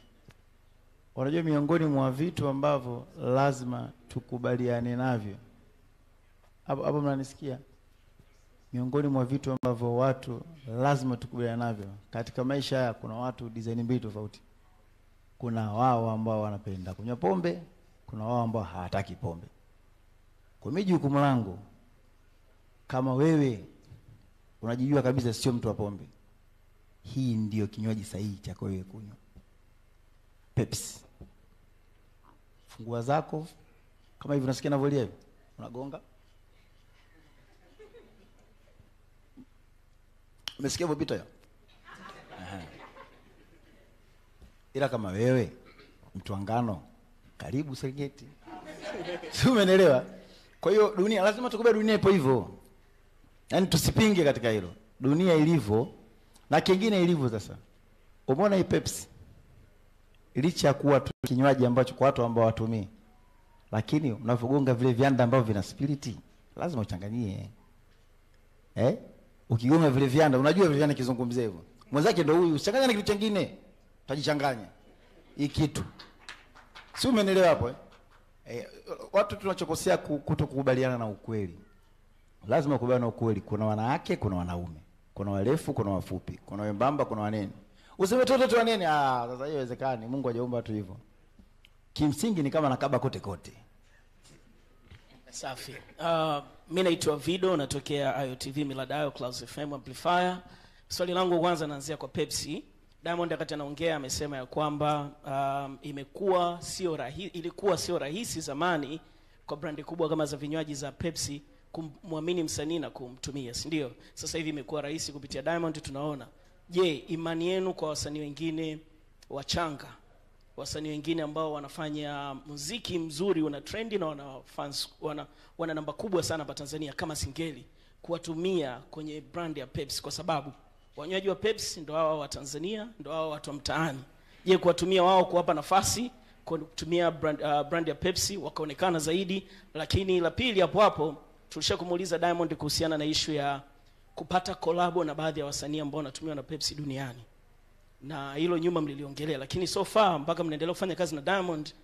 Speaker 4: Unajua miongoni mwa vitu ambavyo lazima tukubaliane navyo, hapo mnanisikia? Miongoni mwa vitu ambavyo watu lazima tukubaliane navyo katika maisha haya, kuna watu design mbili tofauti. Kuna wao ambao wanapenda kunywa pombe, kuna wao ambao hawataki pombe. Kwa mimi jukumu langu, kama wewe unajijua kabisa sio mtu wa pombe, hii ndio kinywaji sahihi cha wewe kunywa. Pepsi. Fungua zako kama hivi, unasikia navolia hivi, unagonga. Umesikia vipito hiyo? Ila kama wewe mtu wa ngano, karibu Serengeti. Si umeelewa? Kwa hiyo dunia lazima tukubali, dunia ipo hivyo. Yaani tusipinge katika hilo. Dunia ilivyo na kingine ilivyo. Sasa umeona hii Pepsi, licha kuwa kinywaji ambacho kwa watu ambao watumii, lakini unapogonga vile vianda ambavyo vina spiriti lazima uchanganyie. Ukigonga vile vianda, unajua vile vianda kizungumzia hivyo, mwenzake ndio huyu, usichanganye na kitu kingine, utajichanganya hii kitu. Si umeelewa hapo? Watu tunachokosea kutokubaliana na ukweli. Lazima kubaliana na ukweli. Kuna wanawake, kuna wanaume, kuna warefu, kuna wafupi, kuna wembamba, kuna wanene. Useme toto tu wanene, sasa hiyo haiwezekani. Mungu hajaumba watu hivyo.
Speaker 8: kimsingi ni kama nakaba kote kote.
Speaker 9: Safi. Mimi naitwa Vido, natokea IOTV Miladayo Clouds FM Amplifier. Swali langu kwanza naanzia kwa Pepsi. Diamond wakati anaongea amesema ya kwamba ilikuwa sio rahisi zamani kwa brandi kubwa kama za vinywaji za Pepsi kumwamini msanii na kumtumia, si ndio? Sasa hivi imekuwa rahisi kupitia Diamond tunaona. Je, imani yenu kwa wasanii wengine wachanga, wasanii wengine ambao wanafanya muziki mzuri una trendi na wana fans wana namba kubwa sana hapa Tanzania kama Singeli, kuwatumia kwenye brand ya Pepsi, kwa sababu wanywaji wa Pepsi ndio hao wa Tanzania, ndio hao watu wa mtaani. Je, kuwatumia wao, kuwapa nafasi kutumia brand ya Pepsi wakaonekana zaidi? Lakini la pili hapo tulishakumuuliza Diamond kuhusiana na issue ya kupata collab na baadhi ya wasanii ambao wanatumiwa na Pepsi duniani, na hilo nyuma mliliongelea, lakini so far mpaka mnaendelea kufanya kazi na Diamond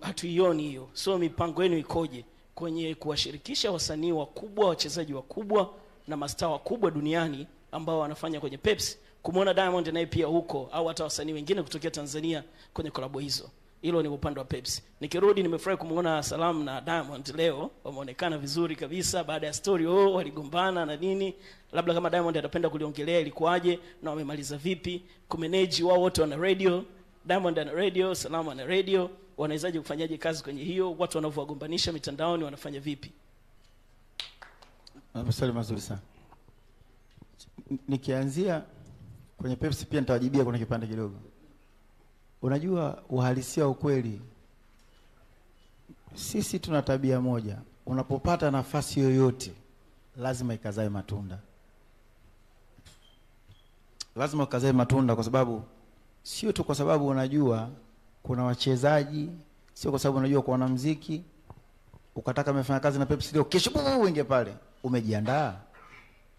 Speaker 9: hatuioni hiyo. So mipango yenu ikoje kwenye kuwashirikisha wasanii wakubwa, wachezaji wakubwa na mastaa wakubwa duniani ambao wanafanya kwenye Pepsi, kumuona Diamond naye pia huko, au hata wasanii wengine kutokea Tanzania kwenye collab hizo? Hilo ni upande wa Pepsi. Nikirudi, nimefurahi kumuona Salam na Diamond leo, wameonekana vizuri kabisa baada ya story waligombana na nini. Labda kama Diamond atapenda kuliongelea ilikuwaje na wamemaliza vipi, kumanage wao wote wana radio, Diamond ana radio, Salam ana radio, wanawezaje kufanyaje kazi kwenye hiyo, watu wanavyogombanisha mitandaoni wanafanya vipi?
Speaker 4: Maswali mazuri sana. Nikianzia kwenye Pepsi pia nitawajibia kuna kipande kidogo. Unajua uhalisia ukweli, sisi tuna tabia moja, unapopata nafasi yoyote lazima ikazae matunda. Lazima ukazae matunda, kwa sababu sio tu kwa sababu unajua kuna wachezaji, sio kwa sababu unajua kuna muziki ukataka umefanya kazi na Pepsi leo, kesho uingie pale, umejiandaa.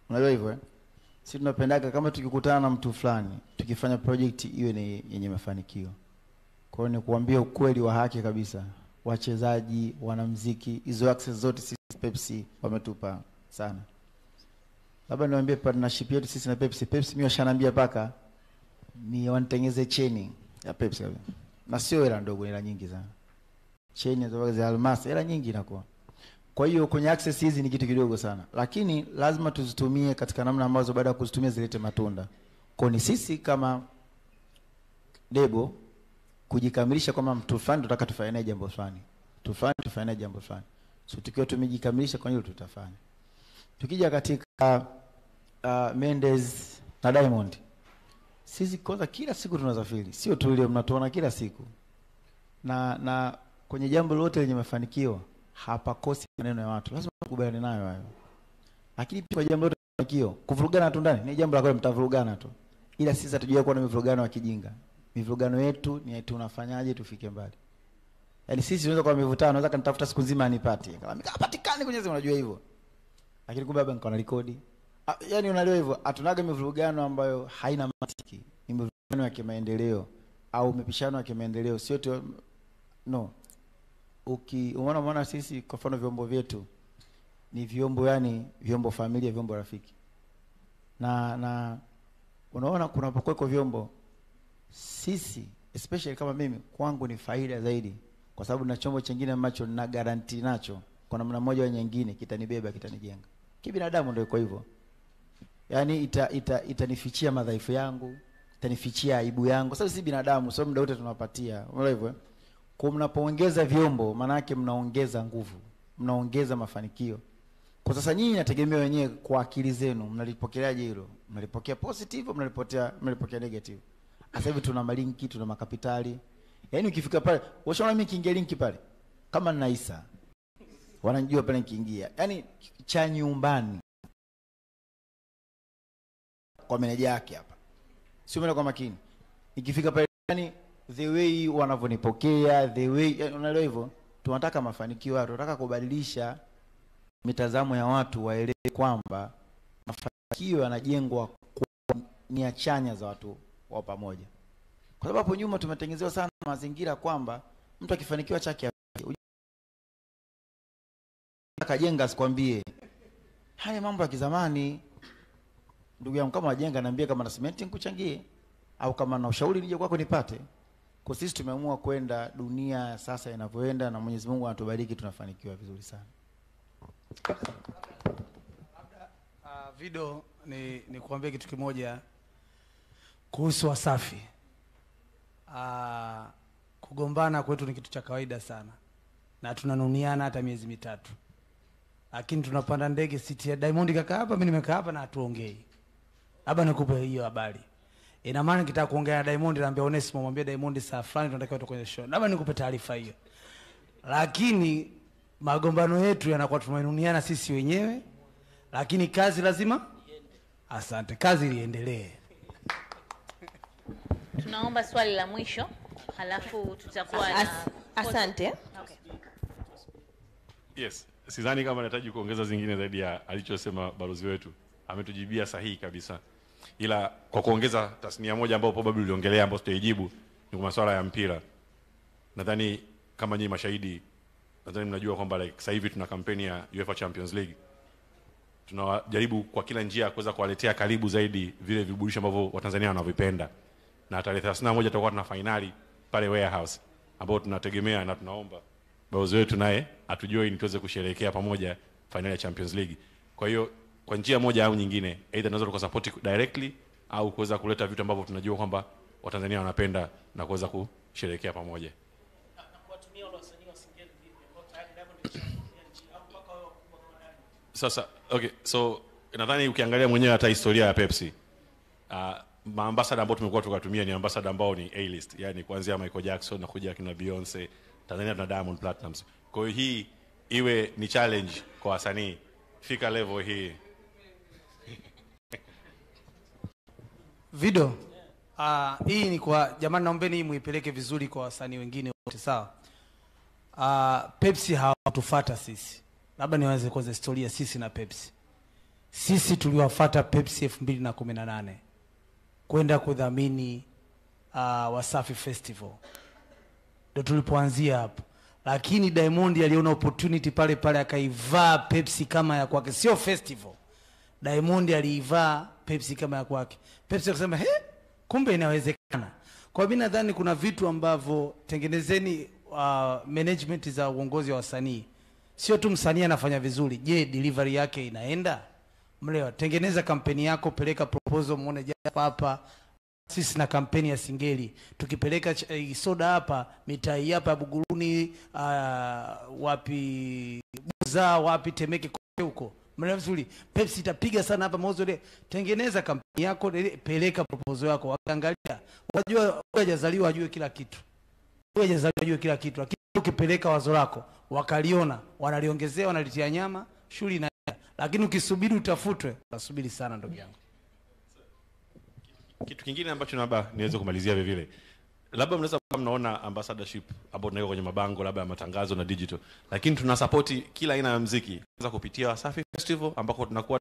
Speaker 4: Unajua hivyo sisi tunapendaga kama tukikutana na mtu fulani, tukifanya project iwe ni yenye mafanikio. Kwa hiyo ni kuambia ukweli wa haki kabisa, wachezaji, wanamuziki, hizo access zote sisi Pepsi wametupa sana. Labda niwaambie partnership yetu sisi na Pepsi. Pepsi mimi washaniambia paka ni wanitengeze cheni ya Pepsi kabisa. Na sio hela ndogo, hela nyingi sana. Cheni za almasi, hela nyingi inakuwa. Kwa hiyo kwenye access hizi ni kitu kidogo sana, lakini lazima tuzitumie katika namna ambazo baada ya kuzitumia zilete matunda. Kwa ni sisi kama Debo kujikamilisha kama mtu fulani tunataka tufanye jambo fulani. Tufanye jambo fulani. So tukiwa tumejikamilisha kwa hiyo tutafanya. Tukija katika Mendes na Diamond, sisi kwanza kila siku tunasafiri. Sio tu ile mnatuona kila siku. Na kwenye jambo lote lenye mafanikio hapakosi maneno ya watu. Lazima tukubaliane nayo hayo. Lakini pia kwa jambo lote mafanikio, kuvurugana tu ndani ni jambo la kweli, mtavurugana tu. Ila sisi hatujui kuwa na mivurugano ya kijinga. Mivurugano yetu ni tunafanyaje tufike mbali. Yaani sisi tunaweza kuwa mivutano, naweza kanitafuta siku nzima anipate. Kama hapatikani kwenye simu, unajua hivyo. Lakini kumbe baba niko na rekodi. Yaani unaelewa hivyo, hatunaga mivurugano ambayo haina mantiki. Ni mivurugano ya kimaendeleo au mipishano ya kimaendeleo, sio tu no. Unaona sisi kwa mfano vyombo vyetu ni vyombo, yani vyombo familia, vyombo rafiki. Na unaona kunapokuwa vyombo, sisi especially kama mimi kwangu ni faida zaidi, kwa sababu na chombo kingine ambacho na guarantee nacho kwa namna moja au nyingine kitanibeba, kitanijenga. Kibinadamu ndio iko hivyo. Yaani itanifichia madhaifu yangu, itanifichia aibu yangu. Sasa sisi binadamu sio muda wote tunapatia. Unaelewa hivyo? Kwa mnapoongeza vyombo maana yake mnaongeza nguvu, mnaongeza mafanikio. Kwa sasa nyinyi nategemea wenyewe kwa akili zenu mnalipokeleaje hilo? Mnalipokea positive au mnalipokea negative? Sasa hivi tuna malinki, tuna makapitali. Yaani ukifika pale, washaona mimi kiingia linki pale kama nina Isa. Wanajua pale nikiingia. Yaani cha nyumbani. Kwa meneja yake hapa. Sio mimi kwa makini. Ikifika pale, yani the way wanavyonipokea, the way, unaelewa hivyo? Tunataka mafanikio, tunataka kubadilisha mitazamo ya watu, waelewe kwamba mafanikio yanajengwa kwa nia chanya za watu wa pamoja. Kwa sababu hapo nyuma tumetengenezewa sana mazingira kwamba mtu akifanikiwa chake akajenga asikwambie. Haya mambo ya kizamani. Ndugu yangu, kama wajenga niambie, kama na cement nikuchangie, au kama na ushauri nije kwako nipate. Kwa sisi tumeamua kwenda dunia sasa inavyoenda, na Mwenyezi Mungu anatubariki, tunafanikiwa vizuri sana.
Speaker 3: Video ni kuambia kitu kimoja kuhusu Wasafi. Kugombana kwetu ni kitu cha kawaida sana, na tunanuniana hata miezi mitatu, lakini tunapanda ndege siti ya Diamond kaka hapa, mimi nimekaa hapa na hatuongei. Labda nikupe hiyo habari. Ina maana nikitaka kuongea na Diamond naambia Onesimo, mwambie Diamond saa fulani tunatakiwa tu kwenye show. Labda nikupe taarifa hiyo. Lakini magombano yetu yanakuwa tumenuniana sisi wenyewe, lakini kazi lazima asante, kazi iendelee.
Speaker 1: Tunaomba swali la mwisho, halafu tutakuwa na
Speaker 10: asante.
Speaker 1: Okay.
Speaker 2: Yes, sidhani kama nahitaji kuongeza zingine zaidi ya alichosema balozi wetu. Ametujibia sahihi kabisa. Ila kwa kuongeza tasnia moja ambayo probably uliongelea ambayo sitaijibu ni kwa masuala ya mpira. Nadhani kama nyinyi mashahidi, nadhani mnajua kwamba like sasa hivi tuna kampeni ya UEFA Champions League. Tunajaribu kwa kila njia kuweza kuwaletea karibu zaidi vile viburudisho ambavyo Watanzania wanavipenda. Na tarehe 31 tutakuwa tuna finali pale Warehouse ambao tunategemea na tunaomba balozi wetu naye atujoin tuweze kusherehekea pamoja finali ya Champions League. Kwa hiyo kwa njia moja au nyingine, either tunaweza tukasupport directly au kuweza kuleta vitu ambavyo tunajua kwamba Watanzania wanapenda na kuweza kusherehekea pamoja. Sasa okay, so nadhani ukiangalia mwenyewe hata historia ya Pepsi, maambassador ambao tumekuwa tukatumia ni ambassador ambao ni A-list, yani kuanzia Michael Jackson na kuja kina Beyonce, Tanzania tuna Diamond Platnumz. Kwa hiyo hii iwe ni challenge kwa wasanii fika level hii.
Speaker 3: Video hii ni kwa jamani, naombeni muipeleke vizuri kwa wasanii wengine wote, sawa? Pepsi hawatufuata sisi. Labda nianze kwanza historia sisi na Pepsi. Sisi tuliwafuata Pepsi 2018 kwenda kudhamini Wasafi Festival. Ndio tulipoanzia hapo. Lakini Diamond aliona opportunity pale pale akaivaa Pepsi kama ya kwake, sio festival. Diamond aliivaa Pepsi kama ya kwake. Pepsi akasema, kumbe inawezekana." Kwa mimi nadhani kuna vitu ambavyo tengenezeni management za uongozi wa wasanii. Sio tu msanii anafanya vizuri, je, delivery yake inaenda? Mlewa, tengeneza kampeni yako, peleka proposal, muone hapa. Sisi na kampeni ya Singeli, tukipeleka soda hapa, mitai hapa Buguruni, wapi Buza, wapi Temeke huko. Mlewa vizuri, Pepsi itapiga sana hapa mauzo ile. Tengeneza kampeni yako, peleka proposal yako, wakaangalia. Unajua hajazaliwa ajue kila kitu. Hajazaliwa ajue kila kitu. Lakini ukipeleka wazo lako, wakaliona, wanaliongezea, wanalitia nyama, shughuli na. Lakini ukisubiri utafutwe, utasubiri sana ndugu yangu.
Speaker 2: Kitu kingine ambacho labda niweze kumalizia vile vile. Labda mnaweza kama mnaona ambassadorship ambao tunaweka kwenye mabango labda ya matangazo na digital. Lakini tuna support kila aina ya muziki. Kwanza kupitia Wasafi Festival ambako tunakuwa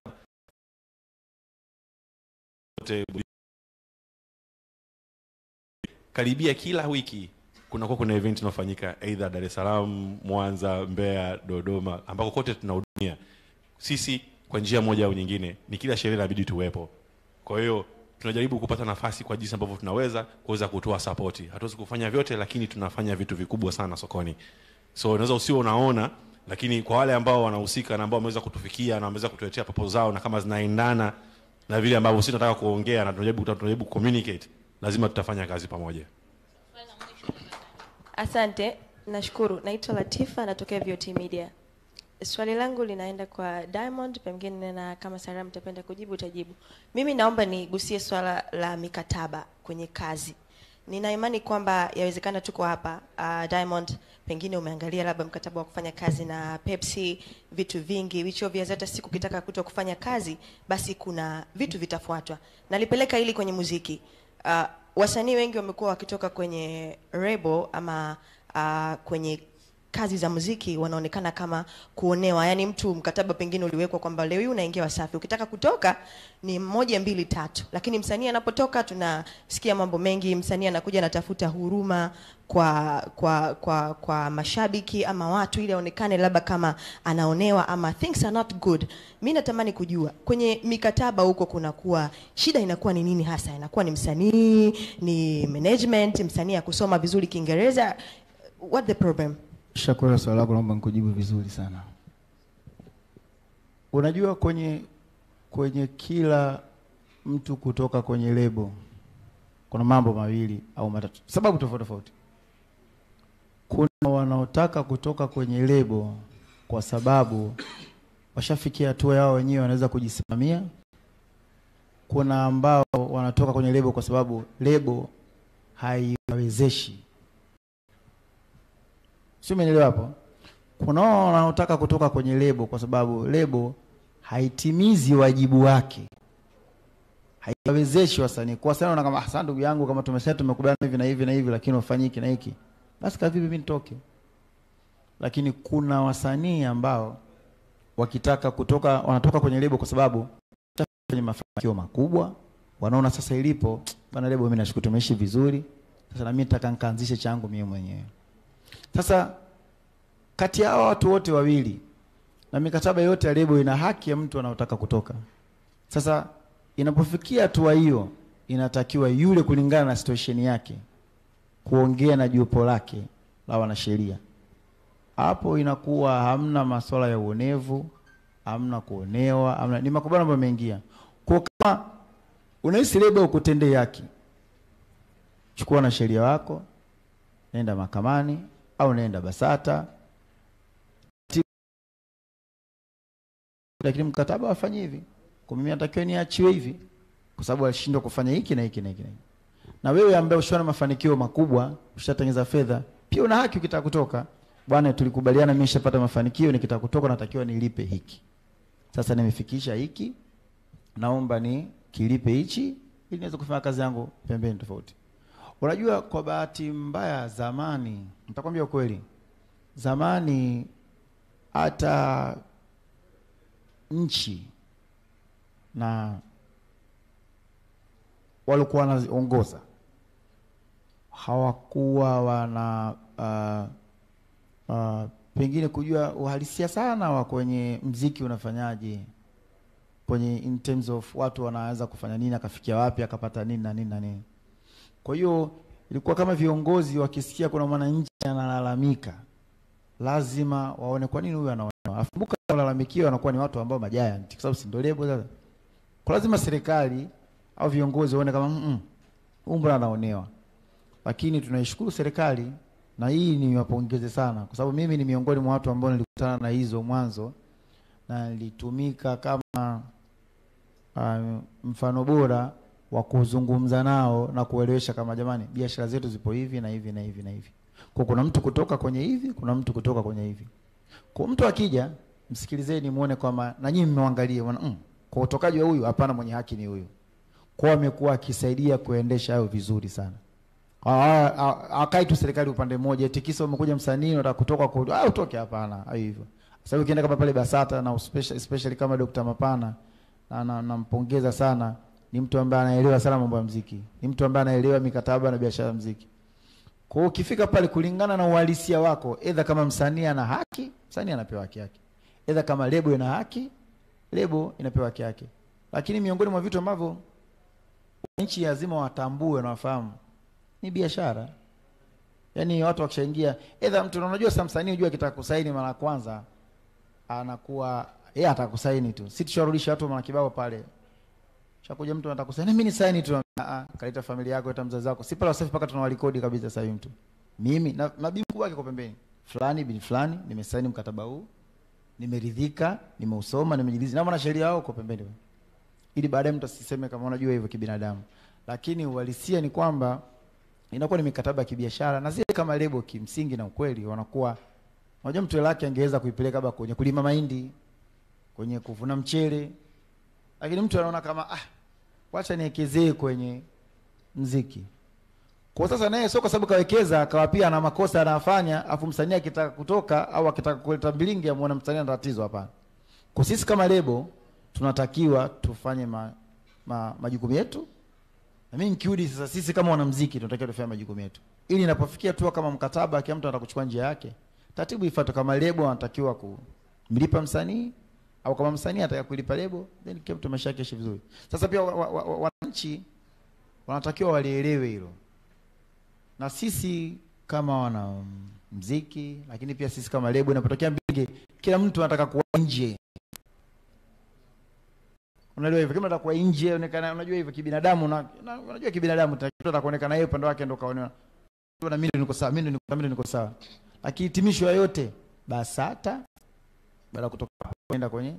Speaker 2: karibia kila wiki kuna event inafanyika either Dar es Salaam, Mwanza, Mbeya, Dodoma ambako kote tunahudumia. Sisi kwa njia moja au nyingine ni kila sherehe inabidi tuwepo. Kwa hiyo tunajaribu kupata nafasi kwa jinsi ambavyo tunaweza kuweza kutoa support. Hatuwezi kufanya vyote, lakini tunafanya vitu vikubwa sana sokoni. So unaweza usio unaona, lakini kwa wale ambao wanahusika na ambao wameweza kutufikia na wameweza kutuletea proposal zao na kama zinaendana na vile ambavyo sisi tunataka kuongea na tunajaribu communicate, lazima tutafanya kazi pamoja.
Speaker 10: Asante, nashukuru. Naitwa Latifa, natokea VOT Media. Swali langu linaenda kwa Diamond, pengine na kama Sara mtapenda kujibu utajibu. Mimi naomba nigusie swala la mikataba kwenye kazi. Nina imani kwamba yawezekana tuko hapa, Diamond, pengine umeangalia labda mkataba wa kufanya kazi na Pepsi, vitu vingi, vicho vya hata siku kitaka kuto kufanya kazi, basi kuna vitu vitafuatwa. Nalipeleka hili kwenye muziki. Wasanii wengi wamekuwa wakitoka kwenye label ama kwenye kazi za muziki wanaonekana kama kuonewa. Yani mtu mkataba pengine uliwekwa kwamba leo hii unaingia Wasafi, ukitaka kutoka ni 1 2 3, lakini msanii anapotoka tunasikia mambo mengi. Msanii anakuja anatafuta huruma kwa mashabiki ama watu ili aonekane labda kama anaonewa ama things are not good. Mimi natamani kujua kwenye mikataba huko kunakuwa shida inakuwa ni nini hasa? Inakuwa ni msanii, ni management, msanii akusoma vizuri Kiingereza? What the problem?
Speaker 4: Shukuru, swali lako naomba nikujibu vizuri sana. Unajua kwenye kila mtu kutoka kwenye lebo kuna mambo mawili au matatu, sababu tofauti tofauti. Kuna wanaotaka kutoka kwenye lebo kwa sababu washafikia hatua yao wenyewe wanaweza kujisimamia. Kuna ambao wanatoka kwenye lebo kwa sababu lebo haiwawezeshi. Sio, umeelewa hapo? Kuna wanaotaka kutoka kwenye lebo kwa sababu lebo haitimizi wajibu wake, haiwawezeshi wasanii. Kwa sababu kama sasa ndugu yangu, kama tumesema tumekubaliana hivi na hivi na hivi, lakini ufanye hiki na hiki, basi kwa vipi mimi nitoke? Lakini kuna wasanii ambao wakitaka kutoka, wanatoka kwenye lebo kwa sababu kwenye mafanikio makubwa, wanaona sasa ilipo bana lebo, mimi nashukuru tumeishi vizuri, sasa na mimi nataka nikaanzishe changu mimi mwenyewe. Sasa kati ya hao watu wote wawili, na mikataba yote ya lebo ina haki ya mtu anaotaka kutoka. Sasa inapofikia hatua hiyo, inatakiwa yule kulingana na situation yake kuongea na jopo lake la wanasheria. Hapo inakuwa hamna masuala ya uonevu, hamna kuonewa, hamna, ni makubaliano ambayo yameingia. Kwa kama unahisi lebo ukutendee haki, chukua na sheria wako, nenda mahakamani au nenda BASATA, lakini mkataba wafanye hivi. Kwa mimi natakiwa niachiwe hivi kwa sababu alishindwa kufanya hiki na hiki na hiki. Na wewe ambaye ushaona mafanikio makubwa, ushatengeneza fedha, pia una haki ukitaka kutoka. Bwana, tulikubaliana mimi nishapata mafanikio, nikitaka kutoka natakiwa nilipe hiki. Sasa nimefikisha hiki, naomba ni kilipe hichi ili niweze kufanya kazi yangu pembeni tofauti. Unajua, kwa bahati mbaya zamani, nitakwambia ukweli, zamani hata nchi na walikuwa wanaongoza hawakuwa wana pengine kujua uhalisia sana wa kwenye mziki unafanyaje, kwenye in terms of watu wanaweza kufanya nini, akafikia wapi, akapata nini na nini na nini. Kwa hiyo ilikuwa kama viongozi wakisikia kuna mwananchi analalamika, lazima waone kwa nini huyu anaona. Afunguka walalamikio wanakuwa ni watu ambao majiant, kwa sababu si ndio lebo sasa. Kwa lazima serikali au viongozi waone kama mbona anaonewa. Lakini tunaishukuru serikali, na hii ni wapongeze sana, kwa sababu mimi ni miongoni mwa watu ambao nilikutana na hizo mwanzo na nilitumika kama mfano bora wa kuzungumza nao na kuelewesha kama jamani, biashara zetu zipo hivi na hivi na hivi na hivi. Kwa kuna mtu kutoka kwenye hivi, kuna mtu kutoka kwenye hivi. Kwa mtu akija, msikilizeni muone kwamba na nyinyi mmeangalie kwa utokaji wa huyu, hapana, mwenye haki ni huyu. Kwa amekuwa akisaidia kuendesha hayo vizuri sana. Akai tu serikali upande mmoja, eti kisa umekuja msanii unataka kutoka kwa utoke, hapana, hivyo. Sasa ukienda kama pale BASATA na especially kama Dr. Mapana, na nampongeza sana, ni mtu ambaye anaelewa sana mambo ya muziki. Ni mtu ambaye anaelewa mikataba na biashara ya muziki. Kwa hiyo ukifika pale kulingana na uhalisia wako, either kama msanii ana haki, msanii anapewa haki yake. Either kama lebo ina haki, lebo inapewa haki yake. Lakini miongoni mwa vitu ambavyo nchi lazima watambue na wafahamu ni biashara. Yaani watu wakishaingia, either mtu unajua sasa msanii unajua kitaka kusaini mara kwanza anakuwa yeye atakusaini tu. Si tusharudisha watu mara kibao pale. Chakuja mtu anataka kusaini, mimi ni saini tu. Kaleta familia yako, hata mzazi wako. Si pala Wasafi paka tunawarekodi kabisa sasa hivi mtu. Mimi na bibi mkubwa wake kwa pembeni. Fulani bin fulani nimesaini mkataba huu. Nimeridhika, nimeusoma, nimejilizi. Na mwanasheria wao kwa pembeni. Ili baadaye mtu asiseme kama unajua hivyo kibinadamu. Lakini uhalisia ni kwamba inakuwa ni mikataba ya kibiashara, na zile kama lebo kimsingi na ukweli wanakuwa unajua mtu lake angeweza kuipeleka baba kwenye kulima mahindi, kwenye kuvuna mchele, lakini mtu anaona kama wacha niekezee kwenye muziki. Kwa sasa naye sio kwa sababu kawekeza akawa pia ana makosa anafanya, afu msanii akitaka kutoka au akitaka kuleta bilingi amuone msanii ana tatizo, hapana. Kwa sisi kama lebo tunatakiwa tufanye majukumu yetu. Na mimi nikiudi sasa, sisi kama wanamuziki tunatakiwa tufanye majukumu yetu. Ili inapofikia tu kama mkataba kila mtu anataka kuchukua njia yake, taratibu ifuate. Kama lebo anatakiwa kumlipa msanii au kama msanii ataka kulipa lebo, then kila mtu maisha yake ishi vizuri. Sasa pia wananchi wanatakiwa walielewe hilo. Na sisi kama wana muziki, lakini pia sisi kama lebo, inapotokea mbinge kila mtu anataka kuwa nje. Unajua hivyo, kama unataka kuwa nje onekana, unajua hivyo kibinadamu, unajua kibinadamu tunataka kuonekana yeye upande wake ndio kaona na mimi niko sawa, mimi niko sawa. Lakini hitimisho yote BASATA baada kutoka kwenda kwenye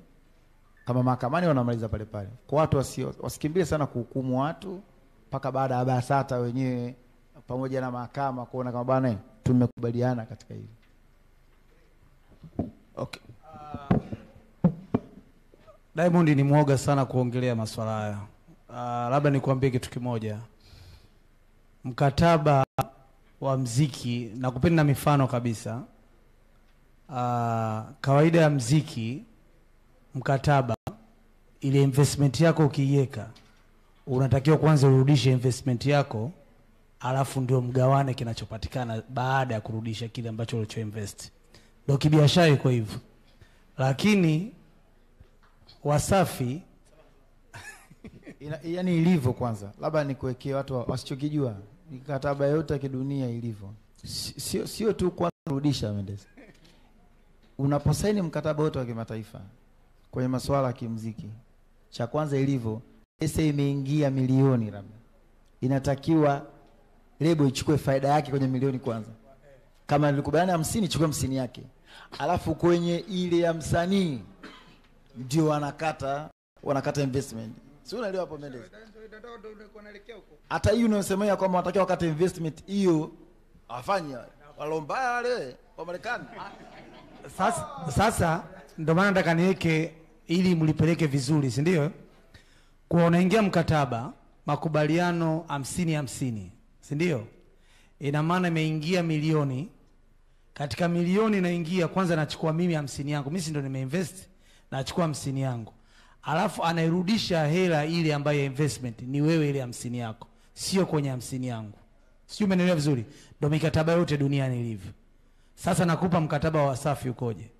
Speaker 4: kama mahakamani wanamaliza pale pale. Kwa watu wasikimbie sana kuhukumu watu mpaka baada ya BASATA wenyewe pamoja na mahakama kuona kama bwana tumekubaliana katika hili.
Speaker 3: Okay. Diamond ni mwoga sana kuongelea masuala haya. Labda nikwambie kitu kimoja. Mkataba wa mziki, na kupenda mifano kabisa. Kawaida ya mziki, mkataba, ile investment yako ukiiweka, unatakiwa kwanza urudishe investment yako, alafu ndio mgawane kinachopatikana baada ya kurudisha kile ambacho ulichoinvest. Ndio kibiashara iko hivyo. Lakini Wasafi
Speaker 4: yani ilivyo, kwanza labda nikuwekee watu wasichokijua mikataba yote ya kidunia ilivyo, sio tu kwa kurudisha Mendes. Unaposaini mkataba wote wa kimataifa kwenye masuala ya kimuziki, cha kwanza ilivyo, pesa imeingia milioni, labda inatakiwa lebo ichukue faida yake kwenye milioni kwanza. Kama nilikubaliana 50 ichukue 50 yake, alafu kwenye ile ya msanii ndio wanakata investment. Si unaelewa hapo Mendes? Hata hiyo unasemea kwamba wanatakiwa wakata investment hiyo afanye walombaya wale wa Marekani.
Speaker 3: Sasa ndio maana nataka niweke ili mlipeleke vizuri, si ndio? Kwa unaingia mkataba makubaliano 50-50, si ndio? Ina maana imeingia milioni. Katika milioni inaingia kwanza nachukua mimi 50 yangu. Mimi si ndio nimeinvest, nachukua 50 yangu. Alafu anairudisha hela ile ambayo investment ni wewe, ile 50 yako, sio kwenye 50 yangu. Sio, umeelewa vizuri? Ndio mikataba yote duniani ilivyo. Sasa nakupa mkataba wa Wasafi ukoje.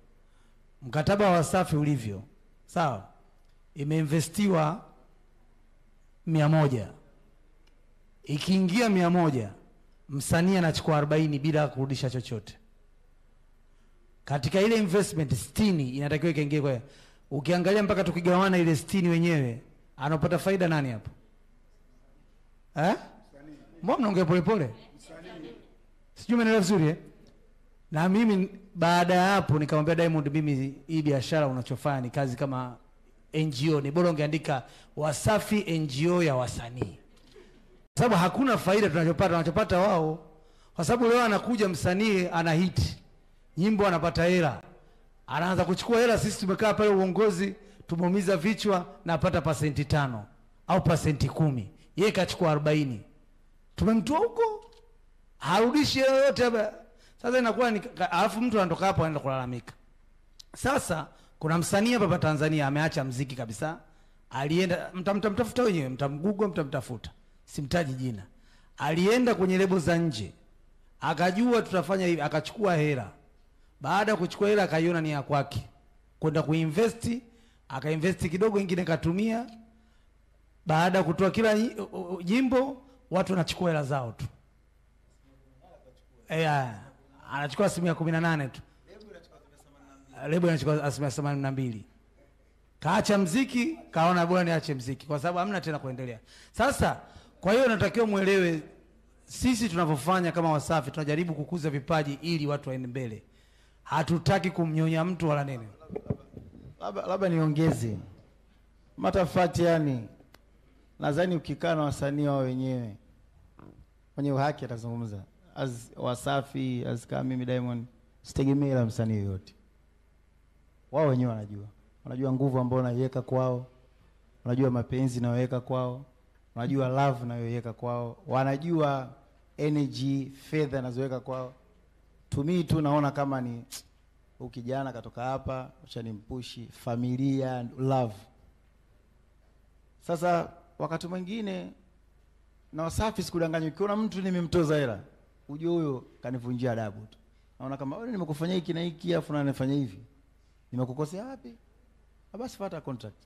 Speaker 3: Mkataba wa Wasafi ulivyo, sawa? Imeinvestiwa 100. Ikiingia 100, msanii anachukua 40 bila kurudisha chochote. Katika ile investment 60 inatakiwa ikaingie kwa. Ukiangalia mpaka tukigawana ile 60 wenyewe, anapata faida nani hapo? Mbona mnaongea pole pole? Sijui umeelewa vizuri Na mimi baada ya hapo nikamwambia Diamond, mimi hii biashara unachofanya ni kazi kama NGO, ni bora ungeandika Wasafi NGO ya wasanii. Sababu hakuna faida tunachopata wao. Kwa sababu leo anakuja msanii ana hit, nyimbo anapata hela, anaanza kuchukua hela, sisi tumekaa pale uongozi tumeumiza vichwa na apata %5 au %10, yeye kachukua 40, tumemtoa huko harudishi yote. Sasa inakuwa ni alafu mtu anatoka hapo anaenda kulalamika. Sasa kuna msanii hapa Tanzania ameacha mziki kabisa, alienda mtamtafuta wenyewe, mtamgoogle, mtamtafuta, simtaji jina. Alienda kwenye lebo za nje, akajua tutafanya hivi, akachukua hela. Baada ya kuchukua hela akaiona ni ya kwake, kwenda kuinvest, akainvest kidogo, ingine katumia. Baada ya kutoa kila jimbo, watu wanachukua hela zao tu. Anachukua 18% tu. Lebo inachukua 82%. Kaacha mziki, kaona bora niache mziki kwa sababu hamna tena kuendelea. Sasa kwa hiyo natakiwa muelewe, sisi tunavyofanya kama Wasafi tunajaribu kukuza vipaji ili watu waende mbele. Hatutaki kumnyonya mtu wala nini.
Speaker 4: Labda niongeze. Matter of fact, yani nadhani ukikaa na wasanii wao wenyewe mwenye haki atazungumza. As Wasafi, as kama mimi Diamond, sitegemee la msanii yote. Wao wenyewe wanajua nguvu ambayo naiweka kwao, wanajua mapenzi nayoweka kwao, wanajua love nayoiweka kwao, wanajua energy, fedha nazoweka kwao. Tumi tu naona kama ni ukijana katoka hapa, acha nimpushi, familia, love. Sasa wakati mwingine na Wasafi sikudanganywa, ukiona mtu nimemtoza hela, ujue huyo kanivunjia adabu tu. Naona kama wewe nimekufanyia hiki na hiki afu na nifanya hivi, nimekukosea wapi? Basi fuata contract.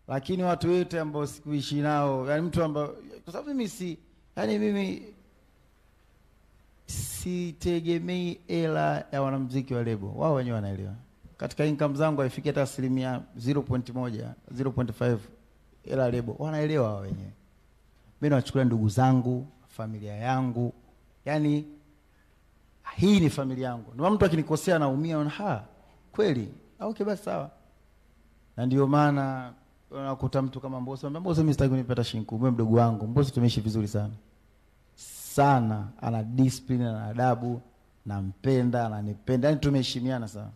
Speaker 4: Lakini watu wote ambao sikuishi nao, yani mtu ambao, kwa sababu mimi sitegemei hela ya wanamuziki wa lebo. Wao wenyewe wanaelewa. Katika income zangu haifikia hata 0.1, 0.5 hela lebo. Wanaelewa wao wenyewe. Mimi nawachukulia ndugu zangu, familia yangu. Yaani hii ni familia yangu. Ndio mtu akinikosea naumia, na kweli. Okay, basi sawa. Na ndio maana unakuta mtu kama Mbosso, Mbosso mimi sitaki kunipata shinku, mimi mdogo wangu. Mbosso tumeishi vizuri sana, ana discipline, ana adabu, nampenda, ananipenda, yani tumeheshimiana sana.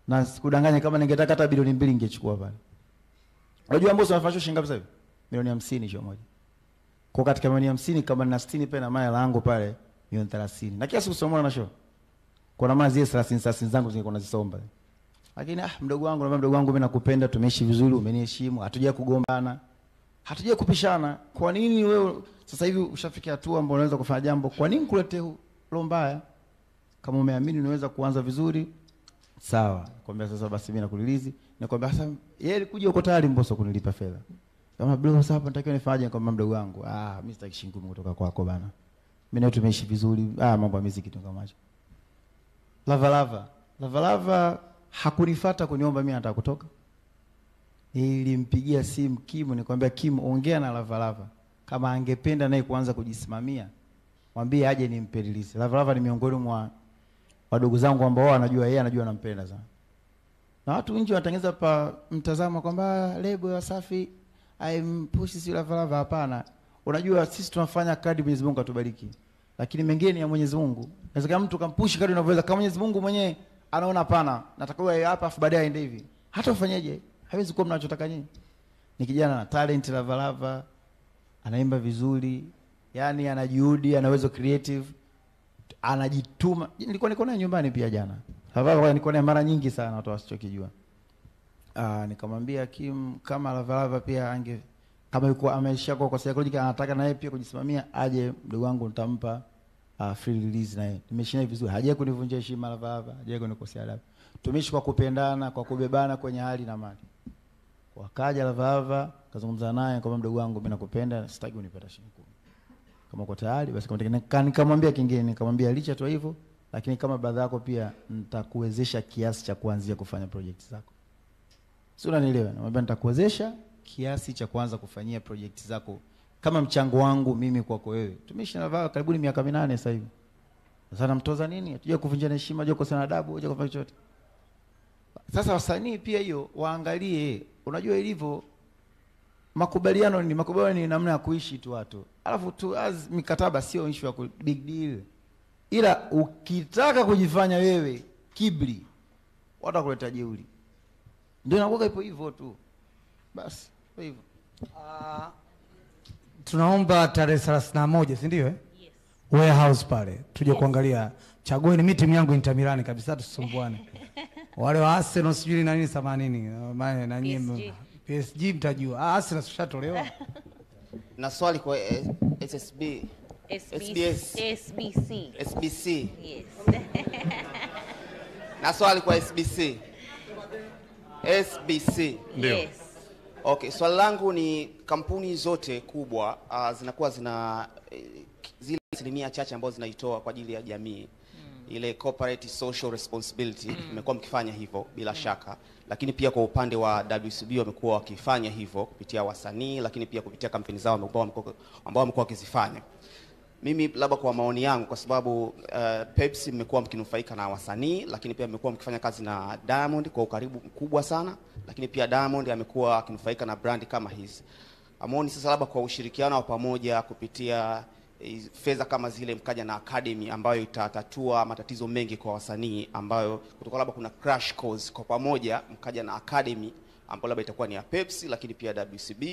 Speaker 4: Na sikudanganya, kama ningetaka hata bilioni 2 ningechukua pale. Unajua Mbosso anafanya shilingi ngapi sasa hivi? Milioni 50 hiyo moja. Kwa katika milioni 50 kama nina 60 pena na maya langu pale milioni 30. Na kiasi kusomona na show. Kwa maana zile 30 zangu zingekuwa nazisomba. Lakini mdogo wangu mimi nakupenda, tumeishi vizuri, umeniheshimu, hatujaje kugombana, hatujaje kupishana. Kwa nini wewe sasa hivi ushafikia hatua ambapo unaweza kufanya jambo? Kwa nini kuletee roho mbaya? Kama umeamini unaweza kuanza vizuri, sawa. Nakwambia sasa basi mimi nakulilizi, nakwambia sasa yeye alikuja uko tayari Mbosso kunilipa fedha. Kama bro sasa hapa natakiwa nifanye kama mdogo wangu. Mimi sitaki shilingi kutoka kwako bana. Mimi na tumeishi vizuri. Mambo ya muziki kitu kama hicho. Lava hakunifuata kuniomba mimi nataka kutoka. Nilimpigia simu Kim, nikamwambia Kim, ongea na Lava. Kama angependa naye kuanza kujisimamia, mwambie aje nimpe release. Lava ni miongoni mwa wadogo zangu ambao wao anajua yeye anajua nampenda sana. Na watu nje wanatengeneza pa mtazamo kwamba lebo ya Wasafi push si Lava. Hapana. Unajua sisi tunafanya kadri Mwenyezi Mungu atubariki. Lakini mengine ni ya Mwenyezi Mungu. Inawezekana mtu kampush kadri unavyoweza, kama Mwenyezi Mungu mwenyewe anaona hapana, natakiwa hapa afu baadaye aende hivi. Hata ufanyeje? Hawezi kuwa mnachotaka nyinyi. Ni kijana na talent Lava, anaimba vizuri, yani ana juhudi, ana uwezo creative, anajituma. Nilikuwa niko naye nyumbani pia jana. Lava niko naye mara nyingi sana, watu wasichokijua. Nikamwambia Kim kama Lava pia kama yuko ameshakuwa kwa psychological anataka naye pia kujisimamia, aje mdogo wangu nitampa free release naye. Nimeshina vizuri. Hajaje kunivunjia heshima Lava, hajaje kunikosea adabu. Tumeishi kwa kupendana, kwa kubebana kwenye hali na mali. Wakaja Lava, kazungumza naye kama mdogo wangu mimi nakupenda, sitaki unipata shilingi 10. Kama uko tayari basi nikamwambia kingine, nikamwambia licha tu hivyo, lakini kama brother yako pia nitakuwezesha kiasi cha kuanzia kufanya project zako. Sio, unanielewa? Namwambia nitakuwezesha kiasi cha kuanza kufanyia project zako kama mchango wangu mimi kwako wewe. Tumeishi na Lava karibu 8 sasa hivi. Sasa namtoza nini? Hatuje kuvunjana heshima, hatuje kukosana adabu, hatuje kufanya chochote. Sasa wasanii pia hiyo waangalie, unajua ilivyo makubaliano ni namna ya kuishi tu watu. Alafu tu mikataba sio issue ya big deal. Ila ukitaka kujifanya wewe kibri, watakuleta jeuri. Ndio inakuwa ipo hivyo tu. Basi, kwa hivyo.
Speaker 3: Tunaomba tarehe 31, si ndio? Yes. Warehouse pale. Tuje kuangalia. Chagueni mimi timu yangu Inter Milan kabisa, tusumbuane. Wale wa Arsenal sijui na nini 80. Maana na nyinyi PSG mtajua. Arsenal tushatolewa.
Speaker 11: Na swali kwa SBC. Yes. Na swali kwa SBC.
Speaker 2: Ndio.
Speaker 11: Yes. Okay, swali langu ni kampuni zote kubwa zinakuwa zina zile asilimia chache ambazo zinaitoa kwa ajili ya jamii. Ile corporate social responsibility mmekuwa mkifanya hivyo bila shaka, lakini pia kwa upande wa WCB wamekuwa wakifanya hivyo kupitia wasanii, lakini pia kupitia kampeni zao ambao wamekuwa wakizifanya. Mimi labda kwa maoni yangu, kwa sababu Pepsi mmekuwa mkinufaika na wasanii, lakini pia mmekuwa mkifanya kazi na Diamond kwa ukaribu mkubwa sana, lakini pia Diamond amekuwa akinufaika na brand kama hizi. Amoni sasa labda kwa ushirikiano wa pamoja kupitia fedha kama zile mkaja na academy ambayo itatatua matatizo mengi kwa wasanii, ambayo kutoka labda kuna crash course kwa pamoja mkaja na academy ambayo labda itakuwa ni ya Pepsi lakini pia WCB,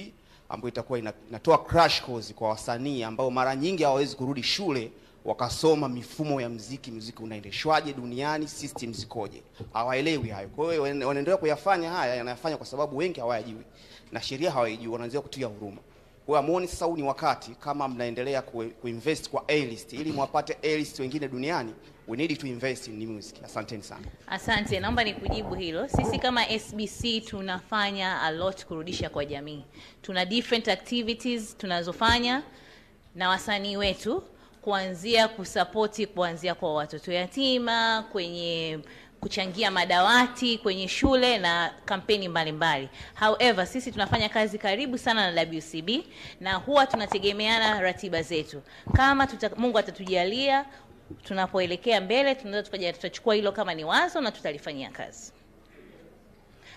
Speaker 11: ambayo itakuwa inatoa crash course kwa wasanii ambao mara nyingi hawawezi kurudi shule wakasoma mifumo ya muziki unaendeshwaje duniani, system zikoje. Hawaelewi hayo. Kwa hiyo wanaendelea kuyafanya haya, yanayafanya kwa sababu wengi hawayajui na sheria hawajui, wanaanza kutia huruma. Kwa hiyo amuone sasa huu ni wakati, kama mnaendelea kuinvest kwa A-list ili mwapate A-list wengine duniani, we need to invest in music. Asanteni sana.
Speaker 1: Asante, naomba nikujibu hilo. Sisi kama SBC tunafanya a lot kurudisha kwa jamii. Tuna different activities tunazofanya na wasanii wetu, kuanzia kusapoti kuanzia kwa watoto yatima, kwenye kuchangia madawati kwenye shule na kampeni mbalimbali. However, sisi tunafanya kazi karibu sana na WCB na huwa tunategemeana ratiba zetu. Kama Mungu atatujalia tunapoelekea mbele, tunaweza tutachukua hilo kama ni wazo na tutalifanyia kazi.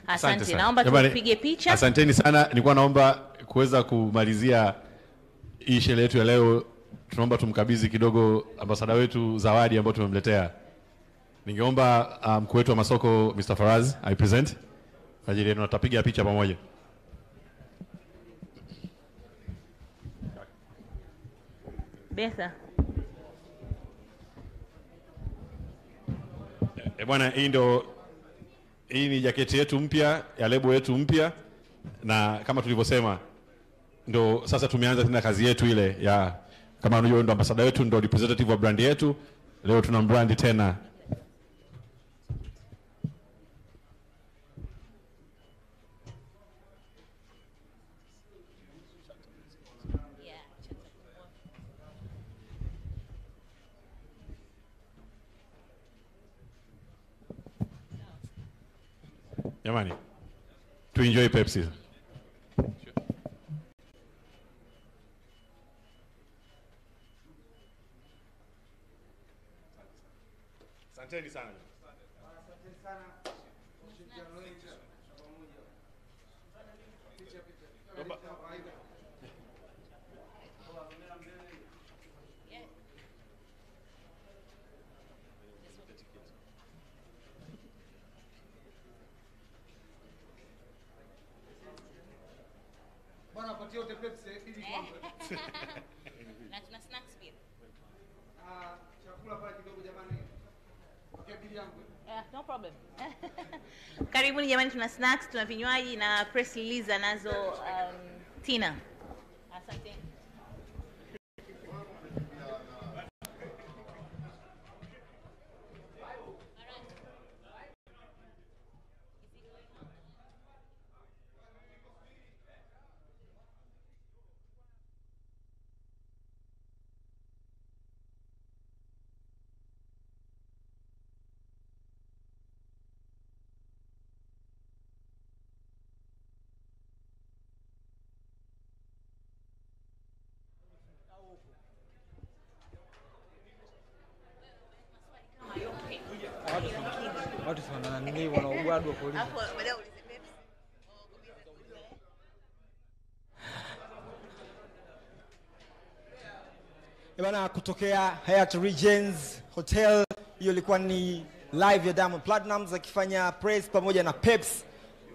Speaker 1: Asante, naomba tupige picha.
Speaker 12: Asanteni sana. Nilikuwa naomba kuweza kumalizia hii sherehe yetu ya leo. Tunaomba tumkabidhi kidogo ambasada wetu zawadi ambayo tumemletea. Ningeomba mkuu wetu wa masoko Mr. Faraz I present kwa ajili yetu, tutapiga picha pamoja.
Speaker 1: Betha.
Speaker 12: Bwana, hii ni jaketi yetu mpya ya lebo yetu mpya, na kama tulivyosema ndo sasa tumeanza tena kazi yetu ile ya, kama unajua ndo ambassador wetu, ndo representative wa brand yetu. Leo tuna brand tena. Jamani, to enjoy Pepsi. Asanteni sana.
Speaker 3: Asante sana. Bwana patia yote Pepsi ili
Speaker 1: na tuna snacks pia.
Speaker 3: Chakula pale kidogo jamani. Okay, bili yangu.
Speaker 1: No problem. Karibuni jamani, tuna snacks, tuna vinywaji na press release nazo Tina. Asante.
Speaker 3: Watu sana nini wanaugwadwa kuuliza.
Speaker 1: Hapo baadaye ulize Pepsi.
Speaker 13: Bwana, kutokea Hyatt Regency Hotel, hiyo ilikuwa ni live ya Diamond Platnumz akifanya press pamoja na Pepsi.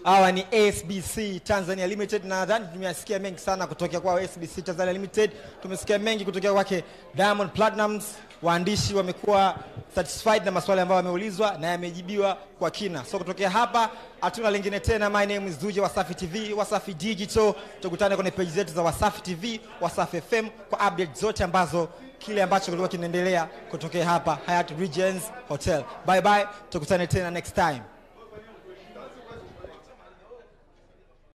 Speaker 13: Hawa ni SBC Tanzania Limited, na nadhani tumesikia mengi sana kutokea kwa SBC Tanzania Limited. Tumesikia mengi kutokea kwake Diamond Platnumz. Waandishi wamekuwa satisfied na maswali ambayo wameulizwa na yamejibiwa kwa kina. So kutokea hapa hatuna lingine tena. My name is Duje, Wasafi TV, Wasafi Digital. Tukutane kwenye page zetu za Wasafi TV, Wasafi FM kwa update zote ambazo kile ambacho kilikuwa kinaendelea kutokea hapa Hyatt Regency Hotel. Bye bye, tukutane tena next time.